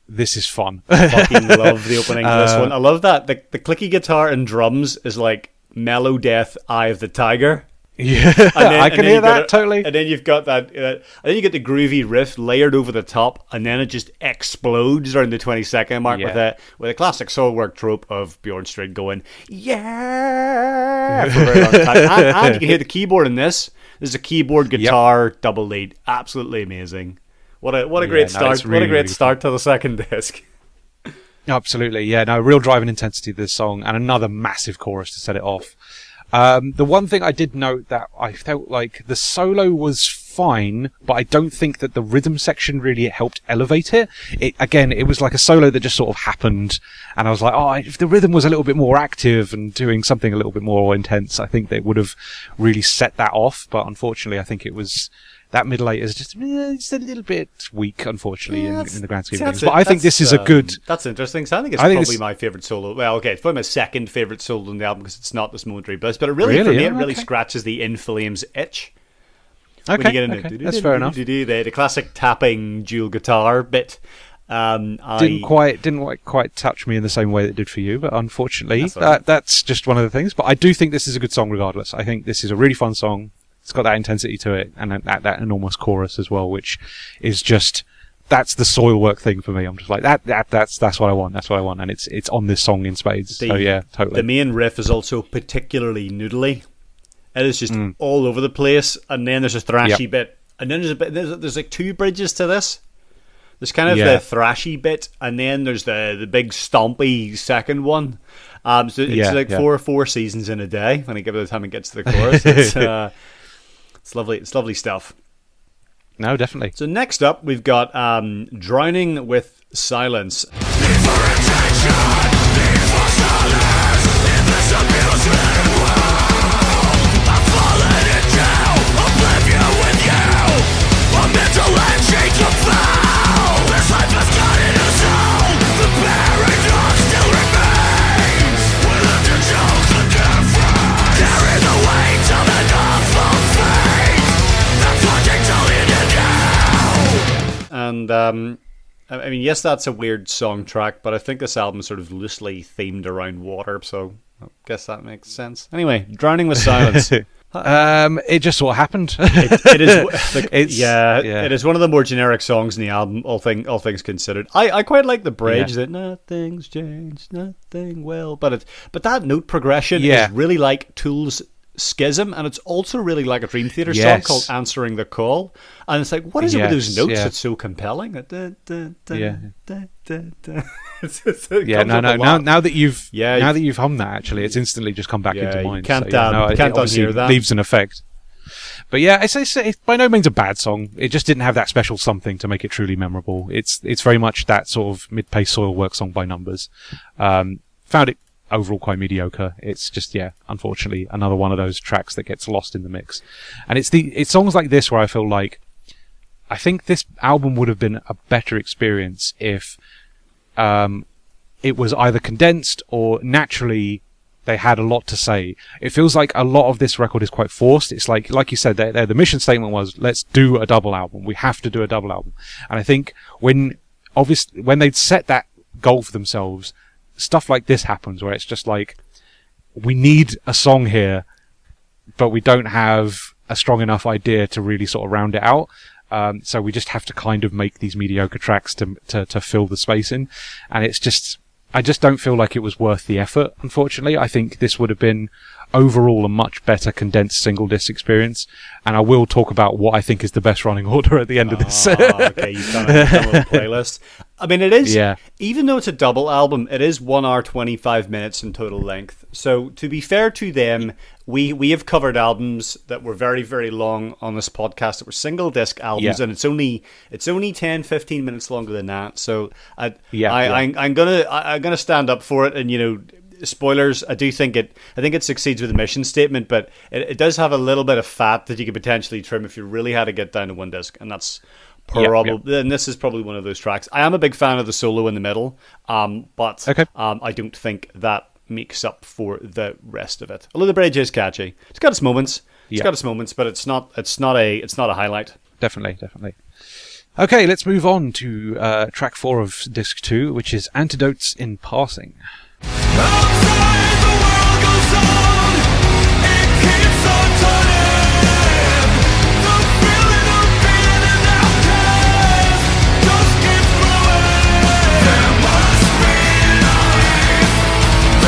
this is fun. Fucking love the opening to this one. I love that the clicky guitar and drums is like Mellow Death, Eye of the Tiger. Yeah, I can hear that totally. And then you've got that. And then you get the groovy riff layered over the top, and then it just explodes around the 20-second mark with a classic Soilwork trope of Bjorn Strid going yeah for a very long time. And you can hear the keyboard in this. This is a keyboard guitar double lead, absolutely amazing. What a great start! Really, what a great start to the second disc. Absolutely, yeah. No, real drive and intensity to this song, and another massive chorus to set it off. The one thing I did note that I felt like the solo was fine, but I don't think that the rhythm section really helped elevate it. It was like a solo that just sort of happened, and I was like, oh, if the rhythm was a little bit more active and doing something a little bit more intense, I think they would have really set that off. But unfortunately, I think it was that middle eight is just it's a little bit weak, unfortunately, in the grand scheme of things. But I think this is a good. That's interesting. So I think it's probably my favourite solo. Well, okay, it's probably my second favourite solo in the album because it's not this momentary bliss, but it really scratches the In Flames itch. Okay, when you get into that's fair enough. The classic tapping dual guitar bit. Didn't quite touch me in the same way that it did for you, but unfortunately, that's just one of the things. But I do think this is a good song, regardless. I think this is a really fun song. It's got that intensity to it, and that enormous chorus as well, which is just that's the Soilwork thing for me. I'm just like that's what I want. That's what I want, and it's on this song in spades. So yeah, totally. The main riff is also particularly noodly. It is just all over the place, and then there's a thrashy bit, and then there's like two bridges to this. There's kind of the thrashy bit, and then there's the big stompy second one. So it's like four seasons in a day when I give it the time it gets to the chorus. It's lovely. It's lovely stuff. No, definitely. So next up, we've got Drowning with Silence. And I mean, yes, that's a weird song track, but I think this album is sort of loosely themed around water, so I guess that makes sense. Anyway, Drowning with Silence. It just sort of happened. It is like, it is one of the more generic songs in the album, all things considered. I quite like the bridge that nothing's changed, nothing will, but that note progression is really like Tool's Schism, and it's also really like a Dream Theater song called Answering the Call, and it's like, what is it with those notes that's so compelling? Now that you've hummed that, actually it's instantly just come back into mind. Can't unhear that. Leaves an effect. But yeah, it's by no means a bad song. It just didn't have that special something to make it truly memorable. It's very much that sort of mid-paced Soilwork song by numbers. Found it overall quite mediocre. It's just, unfortunately, another one of those tracks that gets lost in the mix. And it's songs like this where I feel like I think this album would have been a better experience if it was either condensed or naturally they had a lot to say. It feels like a lot of this record is quite forced. It's like you said, the mission statement was, let's do a double album. We have to do a double album. And I think when they'd set that goal for themselves, stuff like this happens where it's just like, we need a song here, but we don't have a strong enough idea to really sort of round it out. So we just have to kind of make these mediocre tracks to fill the space in. And I just don't feel like it was worth the effort, unfortunately. I think this would have been overall a much better condensed single disc experience, and I will talk about what I think is the best running order at the end of this. Okay, you've done a playlist. I mean, it is, even though it's a double album, it is 1 hour 25 minutes in total length. So to be fair to them, we have covered albums that were very, very long on this podcast that were single disc albums, and it's only 10-15 minutes longer than that. So I'm gonna stand up for it, and spoilers, I think it succeeds with the mission statement, but it does have a little bit of fat that you could potentially trim if you really had to get down to one disc, and that's probably, and this is probably one of those tracks. I am a big fan of the solo in the middle, but I don't think that makes up for the rest of it. Although the bridge is catchy, it's got its moments. But it's not a highlight. Definitely. Okay, let's move on to track 4 of disc 2, which is Antidotes in Passing. Outside the world goes on, it keeps on turning. The feeling of being an outcast just keeps growing. There must be life.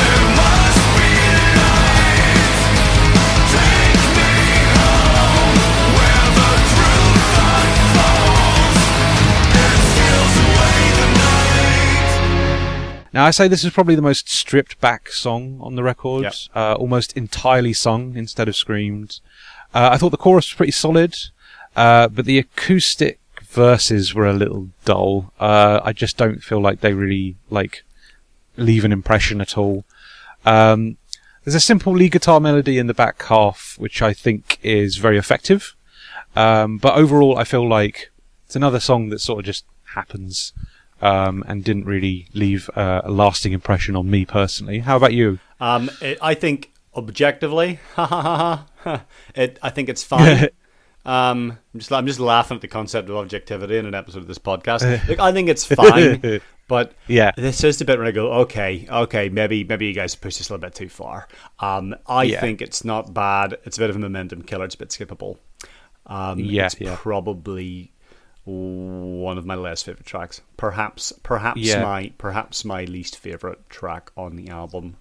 There must be light. Take me home where the truth unfolds and steals away the night. Now, I say this is probably the most stripped back song on the record, Yep. almost entirely sung instead of screamed. I thought the chorus was pretty solid, but the acoustic verses were a little dull. I just don't feel like they really leave an impression at all. There's a simple lead guitar melody in the back half, which I think is very effective. But overall, I feel like it's another song that sort of just happens. And didn't really leave a lasting impression on me personally. How about you? I think objectively, I think it's fine. I'm just laughing at the concept of objectivity in an episode of this podcast. Look, I think it's fine, but Yeah. this is the bit where I go, okay, maybe you guys pushed this a little bit too far. I think it's not bad. It's a bit of a momentum killer. It's a bit skippable. It's probably one of my less favorite tracks. Perhaps my least favorite track on the album.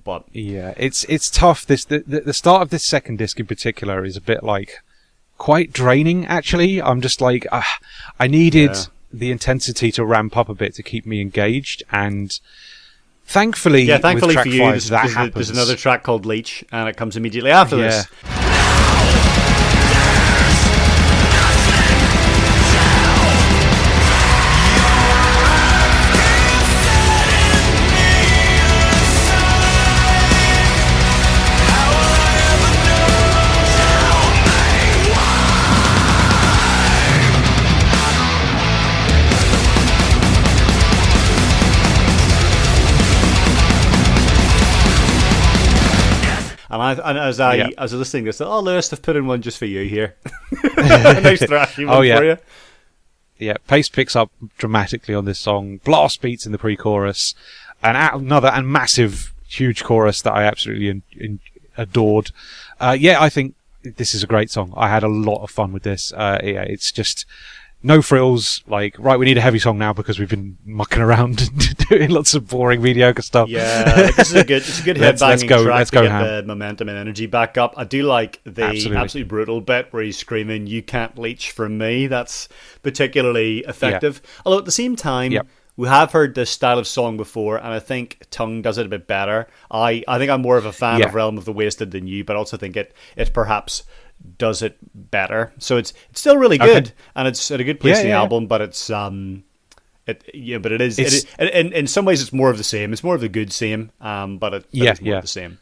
But Yeah, it's tough. The start of this second disc in particular is a bit quite draining. Actually, I'm just I needed the intensity to ramp up a bit to keep me engaged, and thankfully with track for you, 5, that happens. there's another track called Leech, and it comes immediately after this. And as I was listening to this, Lewis, I've put in one just for you here. Nice thrashy one for you. Yeah, pace picks up dramatically on this song. Blast beats in the pre-chorus, and another and massive, huge chorus that I absolutely adored. I think this is a great song. I had a lot of fun with this. It's just no frills. We need a heavy song now because we've been mucking around and doing lots of boring, mediocre stuff. Yeah, this is a good headbanging track to get the momentum and energy back up. I do like the absolutely brutal bit where he's screaming, "You can't leech from me." That's particularly effective. Although at the same time, we have heard this style of song before, and I think Tongue does it a bit better. I think I'm more of a fan of Realm of the Wasted than you, but I also think it perhaps does it better. So it's still really good, and it's at a good place in the album. But it's in some ways it's more of the same. It's more of the good same. But it's more of the same.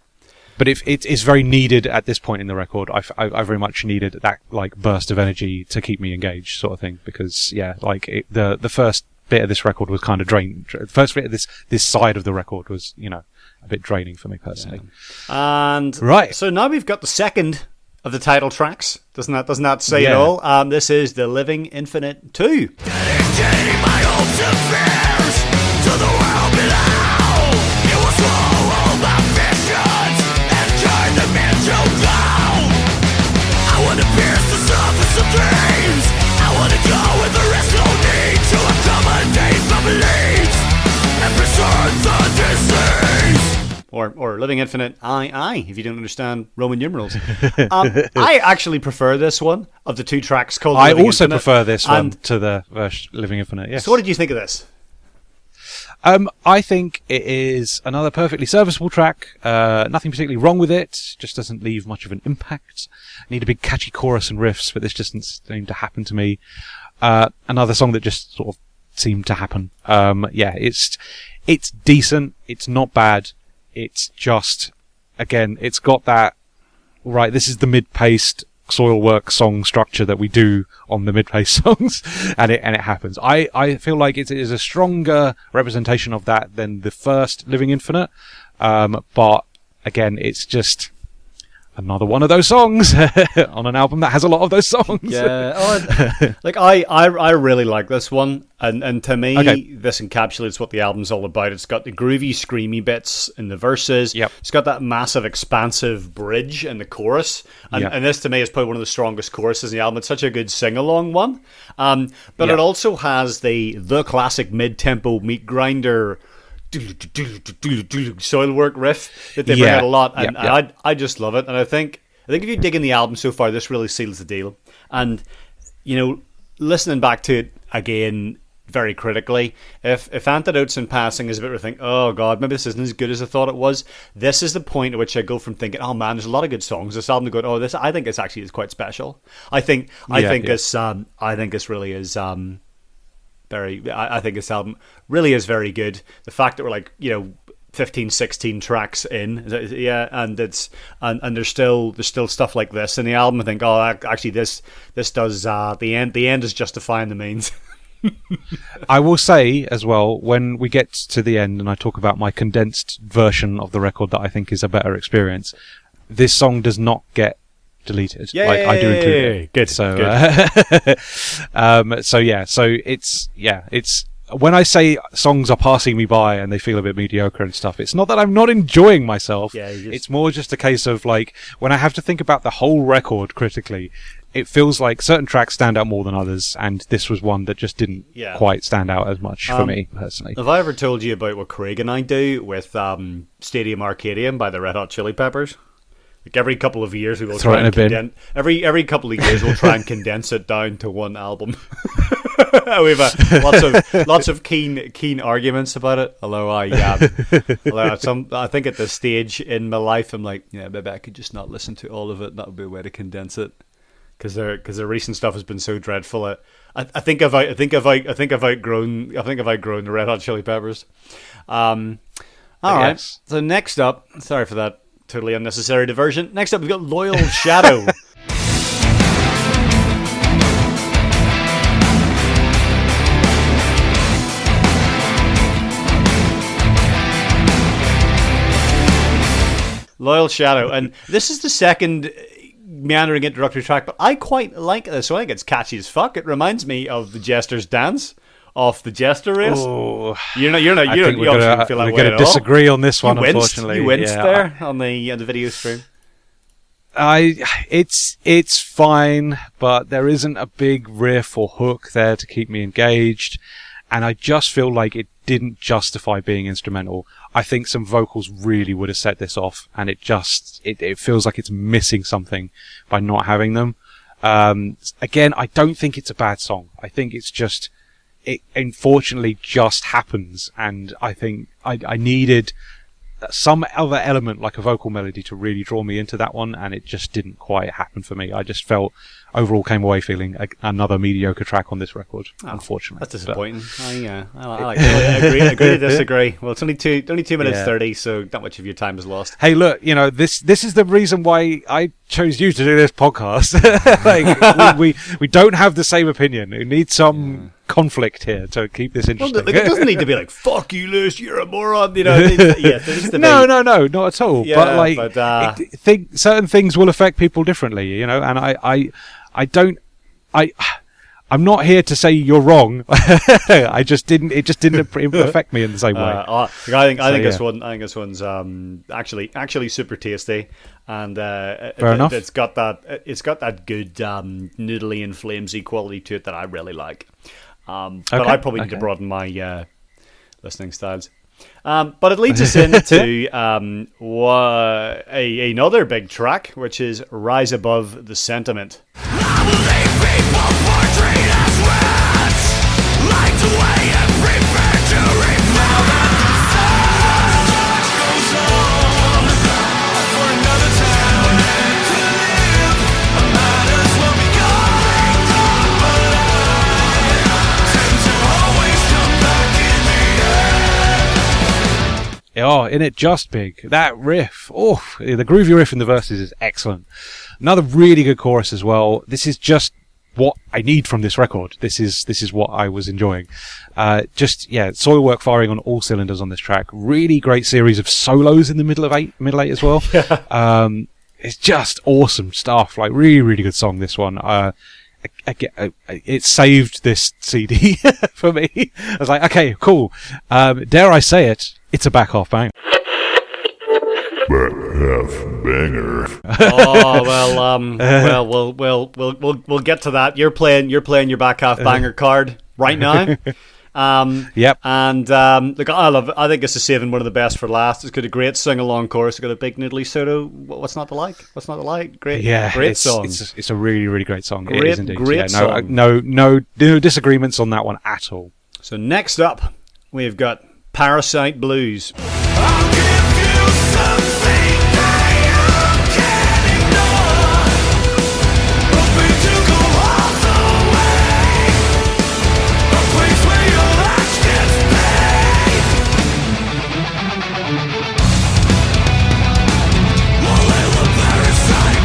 But it's very needed at this point in the record. I very much needed that burst of energy to keep me engaged, sort of thing. Because the first bit of this record was kind of draining. The first bit of this side of the record was a bit draining for me personally. And so now we've got the second of the title tracks. Doesn't that say it all? This is The Living Infinite 2. Dedicating my hopes and fears to the world below. It will swallow all my visions and turn them into gold. I want to pierce the surface of dreams. I want to go where the rest don't need to accommodate my beliefs and preserve the disease. Or Living Infinite I, if you don't understand Roman numerals. I actually prefer this one of the two tracks called I Living also Infinite. prefer this one to the Living Infinite, yes. So what did you think of this? I think it is another perfectly serviceable track. Nothing particularly wrong with it. Just doesn't leave much of an impact. Need a big catchy chorus and riffs, but this just doesn't seem to happen to me. Another song that just sort of seemed to happen. It's decent. It's not bad. It's just, again, it's got that, right, this is the mid-paced Soilwork song structure that we do on the mid-paced songs, and it happens. I feel like it is a stronger representation of that than the first Living Infinite, but again, it's just, another one of those songs on an album that has a lot of those songs. Yeah, I really like this one, and to me, this encapsulates what the album's all about. It's got the groovy, screamy bits in the verses. Yep. It's got that massive, expansive bridge in the chorus, and this to me is probably one of the strongest choruses in the album. It's such a good sing-along one, but it also has the classic mid-tempo meat grinder Soilwork riff that they bring out a lot, and I just love it. And I think if you dig in the album so far, this really seals the deal. And listening back to it again very critically, if Antidotes in Passing is a bit of a think, oh god, maybe this isn't as good as I thought it was, this is the point at which I go from thinking, oh man, there's a lot of good songs, this album, to go, oh, this, I think it's actually is quite special. I think this really is I think this album really is very good. The fact that we're 15, 16 tracks in, and there's still stuff like this in the album. I think, oh, actually this does the end is justifying the means. I will say as well, when we get to the end and I talk about my condensed version of the record that I think is a better experience, this song does not get deleted. I do include it. Good. So, so it's when I say songs are passing me by and they feel a bit mediocre and stuff, it's not that I'm not enjoying myself. It's more just a case of when I have to think about the whole record critically, it feels like certain tracks stand out more than others, and this was one that just didn't quite stand out as much for me personally. Have I ever told you about what Craig and I do with Stadium Arcadium by the Red Hot Chili Peppers? Every couple of years we will try and condense. Every couple of years we'll try and condense it down to one album. We've lots of keen arguments about it. Although I think at this stage in my life I'm like, maybe I could just not listen to all of it. That would be a way to condense it, because the recent stuff has been so dreadful. I think I've outgrown the Red Hot Chili Peppers. All right. So next up, sorry for that totally unnecessary diversion. Next up, we've got Loyal Shadow. Loyal Shadow. And this is the second meandering introductory track, but I quite like this. So I think it's catchy as fuck. It reminds me of the Jester's Dance off the Jester race. Oh, you don't feel that way going to disagree on this one. Unfortunately, you winced there on the video stream. It's fine, but there isn't a big riff or hook there to keep me engaged, and I just feel like it didn't justify being instrumental. I think some vocals really would have set this off, and it feels like it's missing something by not having them. Again, I don't think it's a bad song. I think it's just, it unfortunately just happens, and I think I needed some other element like a vocal melody to really draw me into that one, and it just didn't quite happen for me. I just felt overall came away feeling another mediocre track on this record. Unfortunately, that's disappointing. I agree to disagree. Well, it's only 2 minutes 30, so not much of your time is lost. Hey, look, this is the reason why I chose you to do this podcast. we don't have the same opinion. We need some conflict here to keep this interesting. Well, it doesn't need to be like, fuck you, Lewis, you're a moron. No, not at all. Certain things will affect people differently, and I'm not here to say you're wrong. It just didn't affect me in the same way. I think this one's actually super tasty, and fair enough. It's got that good noodly and flamesy quality to it that I really like. But I probably need to broaden my listening styles. But it leads us into another big track, which is Rise Above the Sentiment. I believe people portrayed as rats, light away and prepare to repel. The goes on for another town and to live. Might as well be going, but I tend to always come back in the end. Oh, in it just big. That riff. Oh, the groovy riff in the verses is excellent. Another really good chorus as well. This is just what I need from this record. This is what I was enjoying. Soilwork firing on all cylinders on this track. Really great series of solos in the middle eight as well. it's just awesome stuff. Like really, really good song. This one. It saved this CD for me. I was like, okay, cool. Dare I say it? It's a back half banger. Back half banger. Oh well, we'll get to that. You're playing your back half banger card right now. Yep. And look, I think this is saving one of the best for last. It's got a great sing along chorus. It's got a big niddly solo. What's not to like? What's not to like? Great. Yeah, great song. It's a really, really great song. Great, it is indeed. great song. No disagreements on that one at all. So next up, we've got Parasite Blues. I'll give you something that you can't ignore. Hoping to go all the way. A place where your life gets paid. While the parasite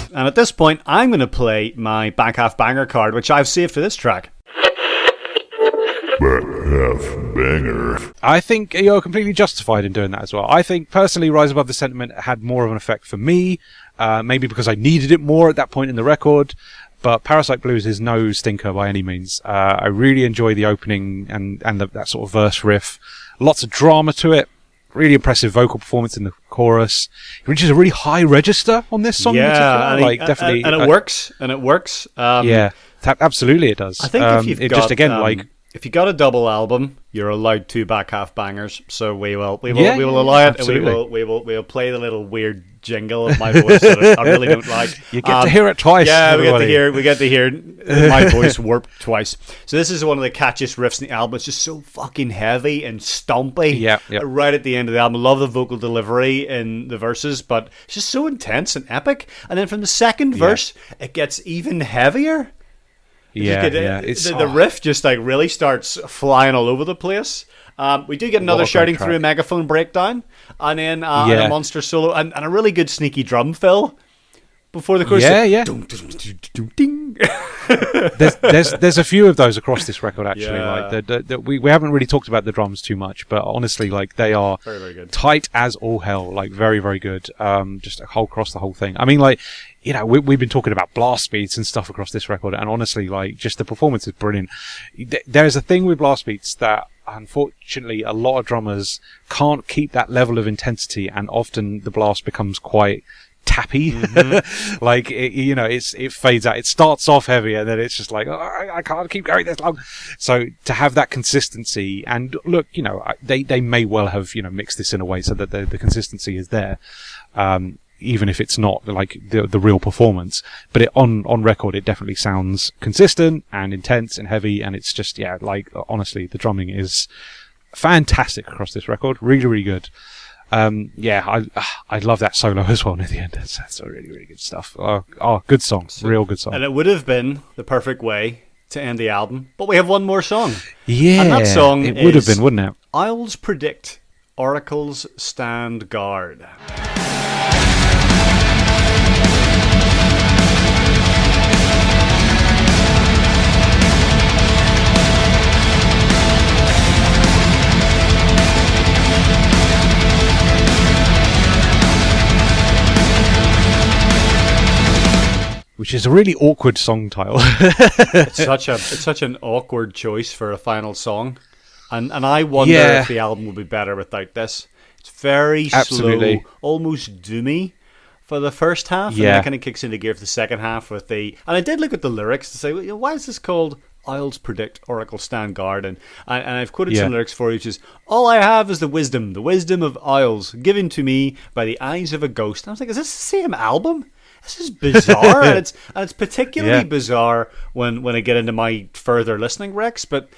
blows. And at this point, I'm going to play my back half banger card, which I've saved for this track. Back half banger. I think you're completely justified in doing that as well. I think personally, Rise Above the Sentiment had more of an effect for me, maybe because I needed it more at that point in the record. But Parasite Blues is no stinker by any means. I really enjoy the opening and that sort of verse riff. Lots of drama to it. Really impressive vocal performance in the chorus. It reaches a really high register on this song. Yeah, in particular. Definitely, and it works. And it works. Absolutely, it does. I think if you've got if you got a double album, you're allowed 2 back half bangers. So we will allow it, absolutely. and we'll play the little weird jingle of my voice that I really don't like. You get to hear it twice. Yeah, everybody. we get to hear my voice warped twice. So this is one of the catchiest riffs in the album. It's just so fucking heavy and stompy. Yeah. Right at the end of the album, I love the vocal delivery in the verses, but it's just so intense and epic. And then from the second verse, it gets even heavier. The riff just like really starts flying all over the place. We do get another shouting through a megaphone breakdown, and then a monster solo, and a really good sneaky drum fill before the chorus. There's a few of those across this record actually. Yeah. Like we haven't really talked about the drums too much, but honestly, like they are very, very good. Tight as all hell. Like very, very good. Just across the whole thing. I mean, like. You know, we've been talking about blast beats and stuff across this record, and honestly, like, just the performance is brilliant. There's a thing with blast beats that, unfortunately, a lot of drummers can't keep that level of intensity, and often the blast becomes quite tappy. Mm-hmm. Like, it fades out. It starts off heavy, and then it's just like, oh, I can't keep going this long. So, to have that consistency, and look, you know, they may well have, you know, mixed this in a way so that the consistency is there. Even if it's not like the real performance, but on record, it definitely sounds consistent and intense and heavy. And it's just, like, honestly, the drumming is fantastic across this record. Really, really good. I love that solo as well near the end. That's really, really good stuff. Oh, good song. Real good song. And it would have been the perfect way to end the album, but we have one more song. Yeah. And that song it would have been, wouldn't it? Isles Predict, Oracles Stand Guard. Which is a really awkward song title. It's such an awkward choice for a final song, and I wonder if the album would be better without this. It's very slow, almost doomy for the first half, and then it kind of kicks into gear for the second half with the. And I did look at the lyrics to say, well, why is this called Isles Predict, Oracle Stand Guard? And I've quoted some lyrics for you, which is, all I have is the wisdom of Isles, given to me by the eyes of a ghost. And I was like, is this the same album? This is bizarre, and it's particularly bizarre when I get into my further listening recs. But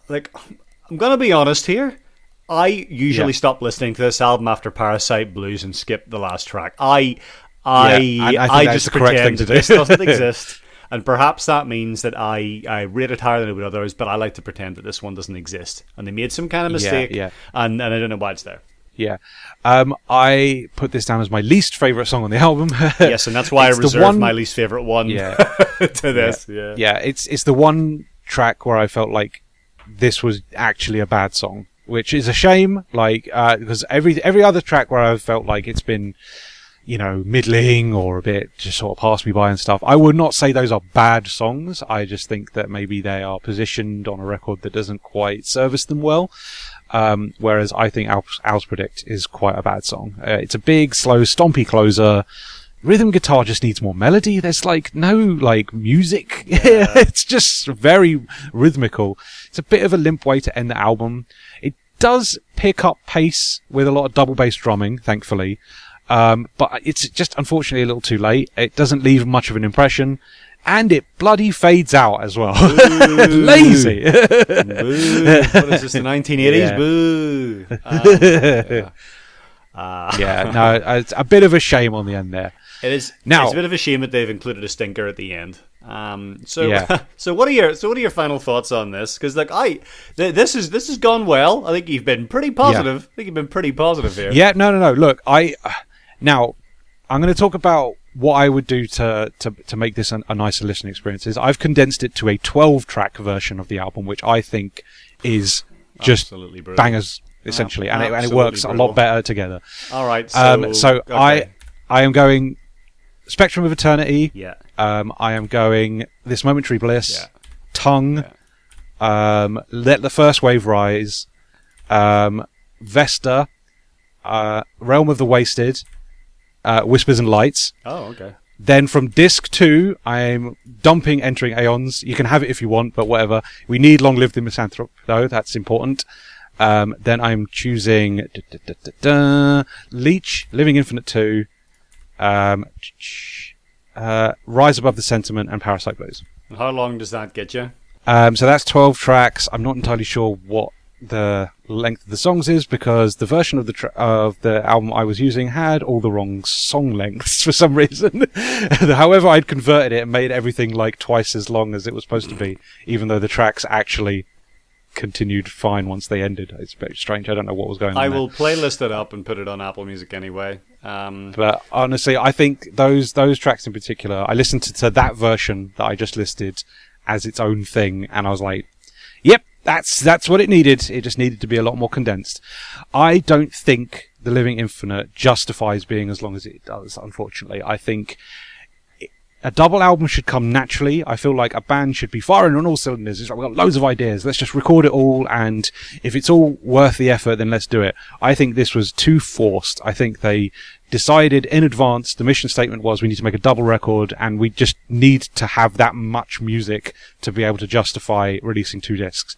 like, I'm gonna be honest here. I usually stop listening to this album after Parasite Blues and skip the last track. I just pretend that this doesn't exist, and perhaps that means that I rate it higher than I would others. But I like to pretend that this one doesn't exist, and they made some kind of mistake, and I don't know why it's there. Yeah. I put this down as my least favourite song on the album. Yes, and that's why I reserved my least favourite one to this. Yeah, it's the one track where I felt like this was actually a bad song. which is a shame. Like because every other track where I've felt like it's been, middling or a bit just sort of passed me by and stuff, I would not say those are bad songs. I just think that maybe they are positioned on a record that doesn't quite service them well. Whereas I think Owls Predict is quite a bad song. It's a big, slow, stompy closer. Rhythm guitar just needs more melody. There's no music. Yeah. It's just very rhythmical. It's a bit of a limp way to end the album. It does pick up pace with a lot of double bass drumming, thankfully. But it's just unfortunately a little too late. It doesn't leave much of an impression. And it bloody fades out as well. Lazy. Boo. What is this, the 1980s? Yeah. Boo. No, it's a bit of a shame on the end there. It is. Now, it's a bit of a shame that they've included a stinker at the end. So Yeah. so what are your final thoughts on this? Because this has gone well. I think you've been pretty positive. Yeah. I think you've been pretty positive here. Yeah, no. Look, now I'm going to talk about what I would do to make this a nicer listening experience. I've condensed it to a 12-track version of the album, which I think is just Absolutely brutal. bangers, essentially, and it Absolutely works a brutal. lot better together. All right. So okay. I am going Spectrum of Eternity. Yeah. I am going This Momentary Bliss. Yeah. Tongue. Let the First Wave Rise. Vesta. Realm of the Wasted. Whispers and Lights. Oh, okay. Then from disc 2, I'm dumping Entering Aeons. You can have it if you want, but whatever. We need Long Live the Misanthrope, though. That's important. Then I'm choosing Leech, Living Infinite 2, Rise Above the Sentiment, and Parasite Blues. And how long does that get you? So that's 12 tracks. I'm not entirely sure what the length of the songs is, because the version of the album I was using had all the wrong song lengths for some reason. However, I'd converted it and made everything like twice as long as it was supposed to be, even though the tracks actually continued fine once they ended. It's very strange. I don't know what was going on. I there. will playlist it up and put it on Apple Music anyway. But honestly, I think those tracks in particular, I listened to that version that I just listed as its own thing, and I was like, yep, that's what it needed. It just needed to be a lot more condensed. I don't think The Living Infinite justifies being as long as it does, unfortunately. I think a double album should come naturally. I feel like a band should be firing on all cylinders. It's like, we've got loads of ideas. Let's just record it all, and if it's all worth the effort, then let's do it. I think this was too forced. I think they decided in advance, the mission statement was, we need to make a double record, and we just need to have that much music to be able to justify releasing 2 discs,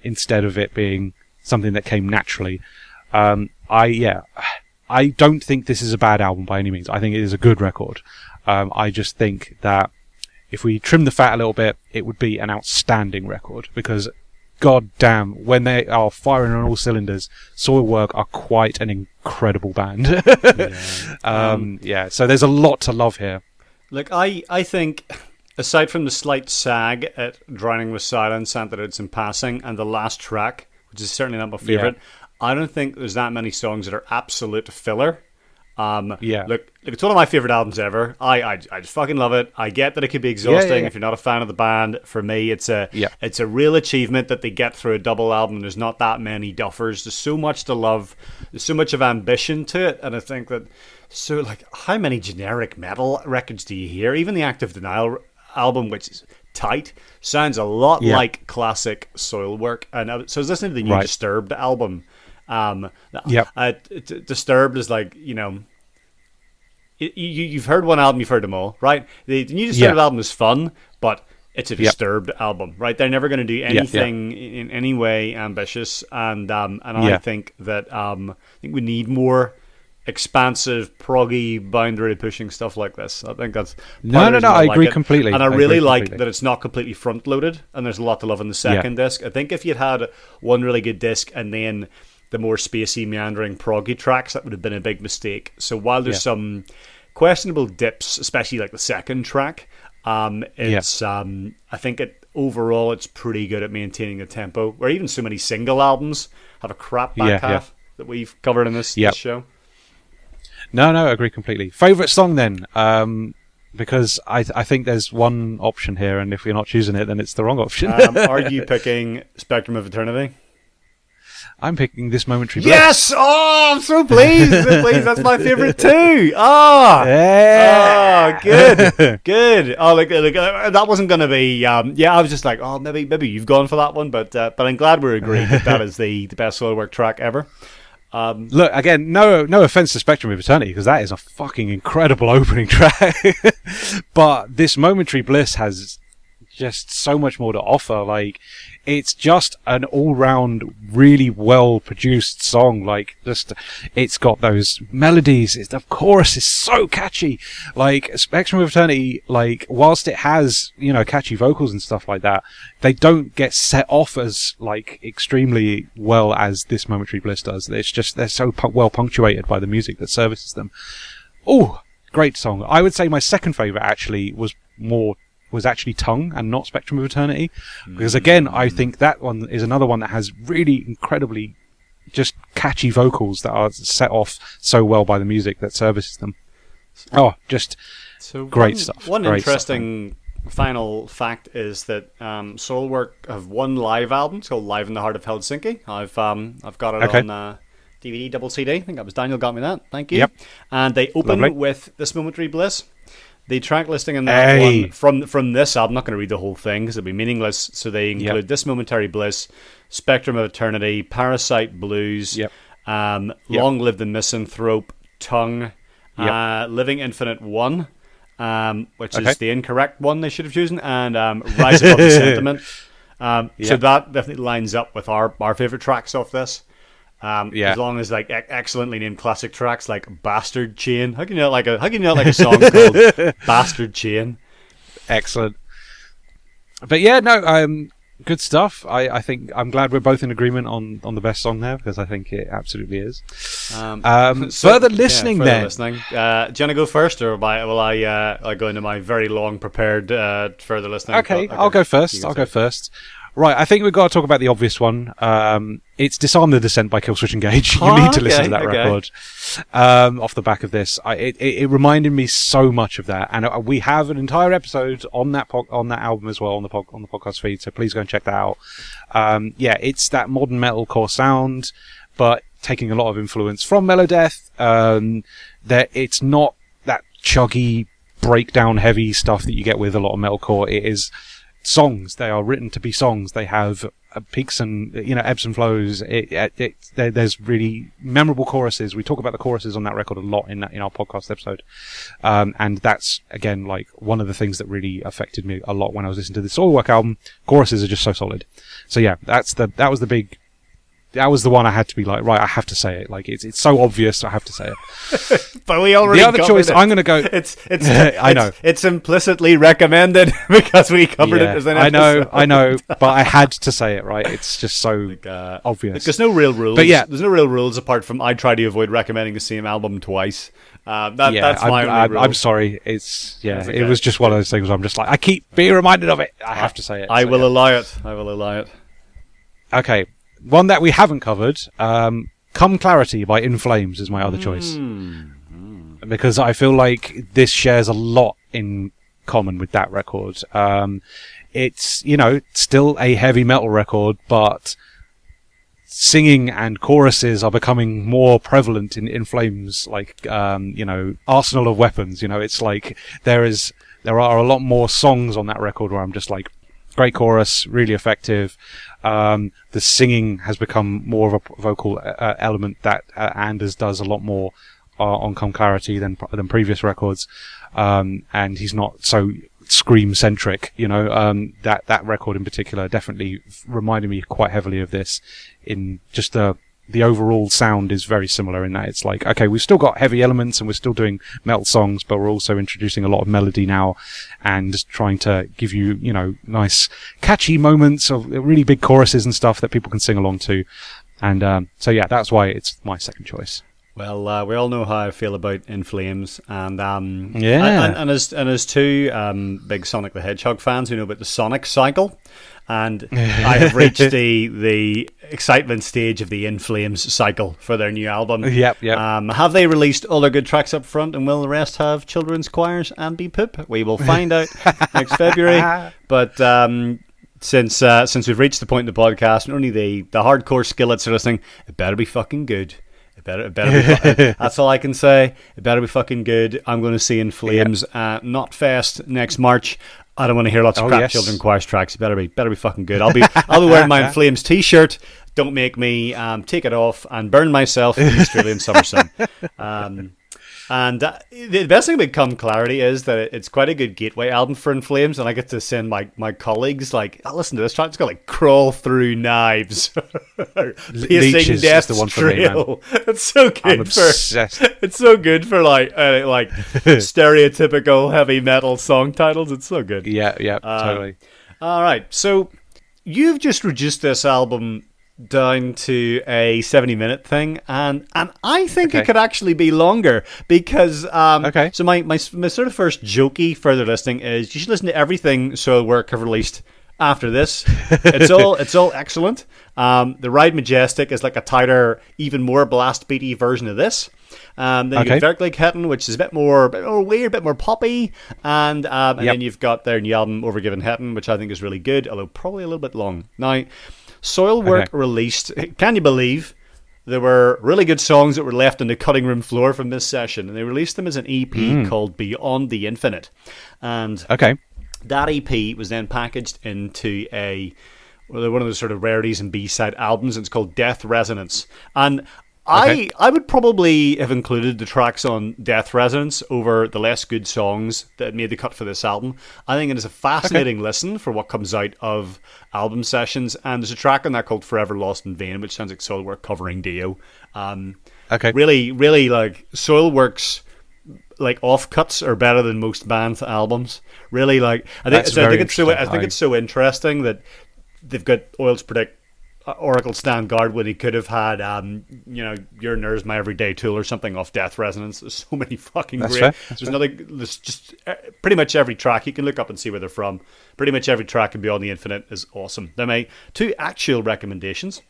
instead of it being something that came naturally. I don't think this is a bad album by any means. I think it is a good record. I just think that if we trim the fat a little bit, it would be an outstanding record, because god damn, when they are firing on all cylinders, Soilwork are quite an incredible band. So there's a lot to love here. Look, I think, aside from the slight sag at Drowning with Silence and that it's in passing, and the last track, which is certainly not my favourite, I don't think there's that many songs that are absolute filler. Look, it's one of my favourite albums ever. I just fucking love it. I get that it could be exhausting if you're not a fan of the band. For me, it's a real achievement that they get through a double album. There's not that many duffers. There's so much to love. There's so much of ambition to it, and I think that how many generic metal records do you hear? Even the Active Denial album, which is tight, sounds a lot like classic Soilwork. And so I was listening to the new Disturbed album. Disturbed is like, you've heard one album, you've heard them all, right? The new Disturbed album is fun, but it's a Disturbed album, right? They're never going to do anything in any way ambitious, and I think that I think we need more expansive, proggy, boundary pushing stuff like this. I think that's I agree completely, and I really like that it's not completely front loaded, and there's a lot to love in the second disc. I think if you'd had one really good disc and then the more spacey, meandering, proggy tracks, that would have been a big mistake. So while there's some questionable dips, especially like the second track, it's I think overall it's pretty good at maintaining the tempo, where even so many single albums have a crap back half that we've covered in this show. No, I agree completely. Favourite song then? Because I think there's one option here, and if you're not choosing it, then it's the wrong option. Are you picking Spectrum of Eternity? I'm picking This Momentary Bliss. Yes! Oh, I'm so pleased. So pleased. That's my favorite too. Oh, Yeah. oh, good, good. Oh, that wasn't going to be. Yeah, I was just like, oh, maybe you've gone for that one, but I'm glad we're agreed that is the best Soilwork track ever. Look, again, no offense to Spectrum of Eternity, because that is a fucking incredible opening track. But This Momentary Bliss has just so much more to offer. Like, it's just an all-round, really well-produced song. Like, just, it's got those melodies. The chorus is so catchy. Like, Spectrum of Eternity, like, whilst it has, catchy vocals and stuff like that, they don't get set off as, like, extremely well as This Momentary Bliss does. It's just, they're so well punctuated by the music that services them. Oh, great song. I would say my second favourite actually was actually Tongue and not Spectrum of Eternity, because again I think that one is another one that has really incredibly just catchy vocals that are set off so well by the music that services them. Oh, just great stuff. One great interesting final fact is that Soilwork have one live album. It's called Live in the Heart of Helsinki. I've got it on DVD, double CD. I think that was Daniel got me that. Thank you. Yep. And they open with This Momentary Bliss. The track listing in that one from this album, I'm not going to read the whole thing because it'll be meaningless. So they include This Momentary Bliss, Spectrum of Eternity, Parasite Blues, Long Live the Misanthrope, Tongue, Living Infinite 1, which is the incorrect one they should have chosen, and Rise Above the Sentiment. So that definitely lines up with our favourite tracks off this. As long as like excellently named classic tracks like Bastard Chain. How can you not like a song called Bastard Chain? Excellent. But yeah, no, good stuff. I think I'm glad we're both in agreement on the best song there, because I think it absolutely is. Further listening. Do you want to go first, or will I go into my very long prepared further listening? Okay, I'll go first. Right, I think we've got to talk about the obvious one. It's Disarm the Descent by Killswitch Engage. You need to listen to that record off the back of this. It reminded me so much of that, and we have an entire episode on that album as well on the podcast feed. So please go and check that out. It's that modern metalcore sound, but taking a lot of influence from Melodeath. That it's not that chuggy, breakdown heavy stuff that you get with a lot of metalcore. It is songs. They are written to be songs. They have peaks and ebbs and flows. There's really memorable choruses. We talk about the choruses on that record a lot in our podcast episode, and that's again like one of the things that really affected me a lot when I was listening to the Soilwork album. Choruses are just so solid. So yeah, that was the one I had to be like, right, I have to say it. Like, it's so obvious, I have to say it. But we already the other choice, I'm going to go... I know. It's implicitly recommended because we covered it as an episode. I know, but I had to say it, right? It's just so obvious. There's no real rules. But yeah. There's no real rules apart from I try to avoid recommending the same album twice. That's my only rule. I'm sorry. It was just one of those things where I'm just like, I keep being reminded of it. I have to say it. I will allow it. Okay. One that we haven't covered, Come Clarity by In Flames is my other choice. Because I feel like this shares a lot in common with that record. It's, still a heavy metal record, but singing and choruses are becoming more prevalent in Flames, like, arsenal of weapons. It's like there are a lot more songs on that record where I'm just like, great chorus, really effective. The singing has become more of a vocal element that Anders does a lot more on Come Clarity than previous records. And he's not so scream centric, that record in particular definitely reminded me quite heavily of this in just the overall sound is very similar in that it's like, okay, we've still got heavy elements and we're still doing metal songs, but we're also introducing a lot of melody now and just trying to give you, nice catchy moments of really big choruses and stuff that people can sing along to. And so yeah, that's why it's my second choice. Well, we all know how I feel about In Flames, and as two big Sonic the Hedgehog fans who know about the Sonic cycle, and I have reached the excitement stage of the In Flames cycle for their new album. Yep. Have they released all their good tracks up front, and will the rest have children's choirs and be poop? We will find out next February. But since we've reached the point in the podcast, and only the hardcore skillets are listening, it better be fucking good. It better be that's all I can say. It better be fucking good. I'm going to see In Flames at Knotfest next March. I don't want to hear lots of crap Children Choirs tracks. It better be fucking good. I'll be wearing my In Flames t-shirt. Don't make me take it off and burn myself in the Australian summer sun. And the best thing about Come Clarity is that it's quite a good gateway album for In Flames, and I get to send my colleagues, like, oh, listen to this track. It's got like Crawl Through Knives, Pacing Death's Trail. It's so good. I'm obsessed. It's so good for like stereotypical heavy metal song titles. It's so good. Yeah, totally. All right, so you've just reduced this album down to a 70-minute thing, and I think it could actually be longer, because so my sort of first jokey further listening is you should listen to everything Soilwork have released after this. It's all excellent. The Ride Majestic is like a tighter, even more blast beaty version of this. Then you've got Verklig Hitten, which is a bit more weird, a bit more poppy, and then you've got their new album Overgiven Hitten, which I think is really good, although probably a little bit long. Now, Soilwork released, can you believe, there were really good songs that were left on the cutting room floor from this session, and they released them as an EP called Beyond the Infinite. And that EP was then packaged into one of those sort of rarities and B-side albums, and it's called Death Resonance. And I would probably have included the tracks on Death Resonance over the less good songs that made the cut for this album. I think it is a fascinating listen for what comes out of album sessions, and there's a track on that called Forever Lost in Vain, which sounds like Soilwork covering Dio. Really, really, like, Soilwork's like offcuts are better than most bands' albums. Really, like, I think it's so interesting that they've got Oils Predict Oracle Stand Guard when he could have had Your Nerves My Everyday Tool or something off Death Resonance. There's so many fucking great. There's just pretty much every track you can look up and see where they're from. Pretty much every track in Beyond the Infinite is awesome. Now, my two actual recommendations.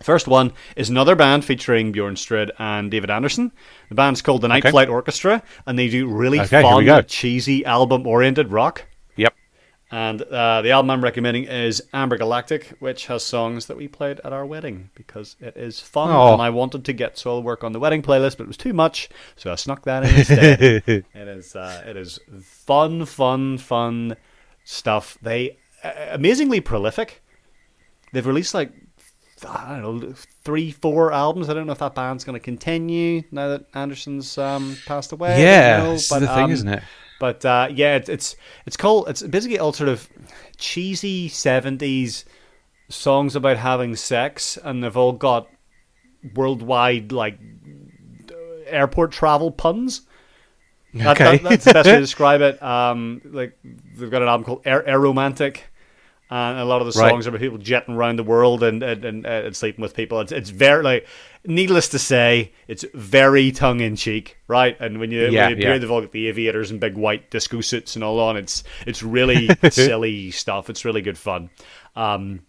First one is another band featuring Bjorn Strid and David Anderson. The band's called the Night Flight Orchestra, and they do really fun, cheesy, album-oriented rock. And the album I'm recommending is Amber Galactic, which has songs that we played at our wedding, because it is fun, and I wanted to get Soilwork on the wedding playlist, but it was too much, so I snuck that in instead. It is fun stuff. They amazingly prolific. They've released like, I don't know, 3-4 albums. I don't know if that band's going to continue now that Anderson's passed away. It's the thing, isn't it? But it's basically all sort of cheesy 70s songs about having sex, and they've all got worldwide like airport travel puns. That's the best way to describe it. Like, they've got an album called Aeromantic, and a lot of the songs are about people jetting around the world and sleeping with people. It's very, like, needless to say, it's very tongue-in-cheek, right? And when you hear they've all got the aviators and big white disco suits and all on, it's really silly stuff. It's really good fun. And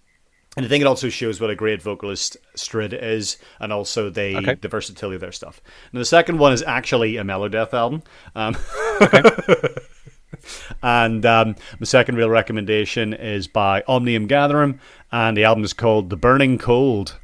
I think it also shows what a great vocalist Strid is, and also the versatility of their stuff. Now, the second one is actually a Melodeath album. And my second real recommendation is by Omnium Gatherum, and the album is called The Burning Cold,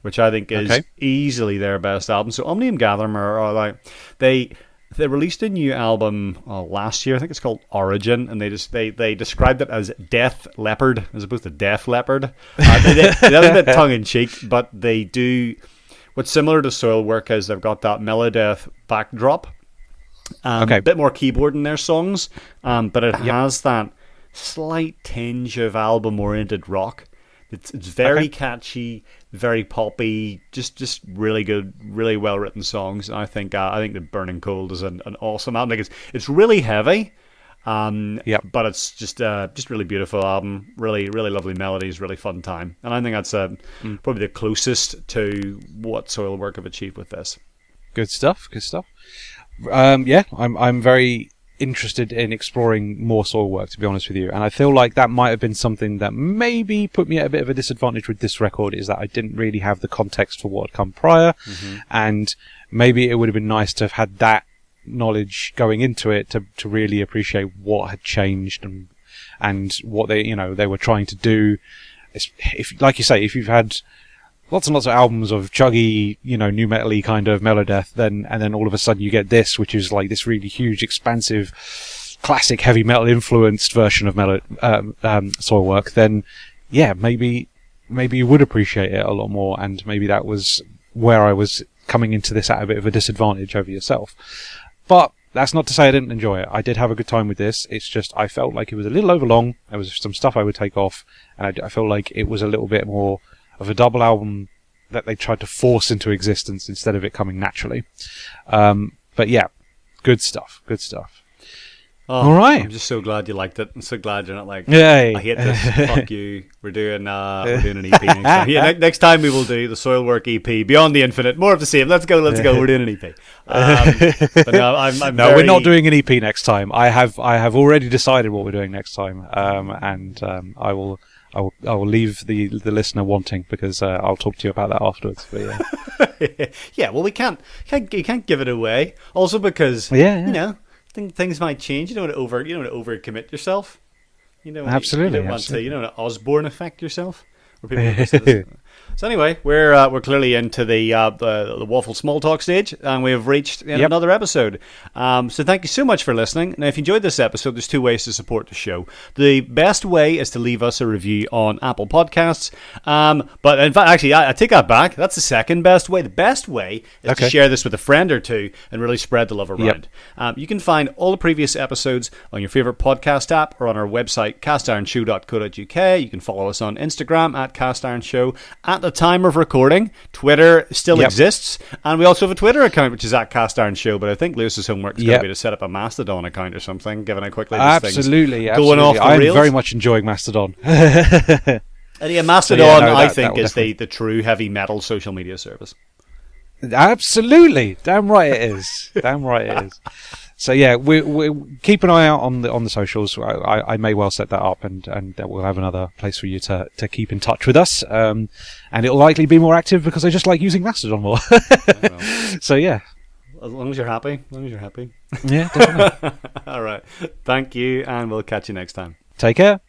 which I think is easily their best album. So Omnium Gatherum are like, they released a new album last year. I think it's called Origin, and they described it as Death Leopard as opposed to Def Leppard. That's a bit tongue in cheek, but they do what's similar to Soilwork is they've got that Melodeath backdrop. A bit more keyboard in their songs, but it has that slight tinge of album-oriented rock. It's very catchy, very poppy, just really good, really well-written songs. I think The Burning Cold is an awesome album. Like, it's really heavy, but it's just really beautiful album. Really, really lovely melodies, really fun time. And I think that's probably the closest to what Soilwork have achieved with this. Good stuff. I'm very interested in exploring more Soilwork, to be honest with you, and I feel like that might have been something that maybe put me at a bit of a disadvantage with this record, is that I didn't really have the context for what had come prior, and maybe it would have been nice to have had that knowledge going into it to really appreciate what had changed and what they were trying to do. If, like you say, if you've had lots and lots of albums of chuggy, new metal-y kind of melodeath, and then all of a sudden you get this, which is like this really huge, expansive, classic heavy metal influenced version of Soilwork, then yeah, maybe you would appreciate it a lot more, and maybe that was where I was coming into this at a bit of a disadvantage over yourself. But that's not to say I didn't enjoy it. I did have a good time with this. It's just I felt like it was a little overlong. There was some stuff I would take off, and I felt like it was a little bit more of a double album that they tried to force into existence instead of it coming naturally. But yeah, good stuff. Good stuff. Oh, all right. I'm just so glad you liked it. I'm so glad you're not like, yay. I hate this. Fuck you. We're doing an EP next time. Yeah, next time we will do the Soilwork EP, Beyond the Infinite. More of the same. Let's go. We're doing an EP. But no, I'm no, we're not doing an EP next time. I have already decided what we're doing next time, and I will leave the listener wanting, because I'll talk to you about that afterwards. But yeah, yeah. Well, you can't give it away. Also, because things might change. You don't want to overcommit yourself. Absolutely. You don't want to Osborne effect yourself. Where people So anyway, we're clearly into the waffle small talk stage, and we have reached another episode. So thank you so much for listening. Now, if you enjoyed this episode, there's two ways to support the show. The best way is to leave us a review on Apple Podcasts. But in fact, actually, I take that back. That's the second best way. The best way is to share this with a friend or two and really spread the love around. You can find all the previous episodes on your favorite podcast app or on our website, castironshow.co.uk. You can follow us on Instagram at castironshow. At the time of recording, Twitter still exists, and we also have a Twitter account which is at Cast Iron Show. But I think Lewis's homework is going to be to set up a Mastodon account or something, given how quickly this thing's going off the rails. I'm very much enjoying Mastodon. And yeah, Mastodon, I think, is the true heavy metal social media service. Absolutely, damn right it is. Damn right it is. So yeah, we keep an eye out on the socials. I may well set that up, and we'll have another place for you to keep in touch with us. And it'll likely be more active because I just like using Mastodon more. So yeah, as long as you're happy. Yeah, definitely. All right, thank you, and we'll catch you next time. Take care.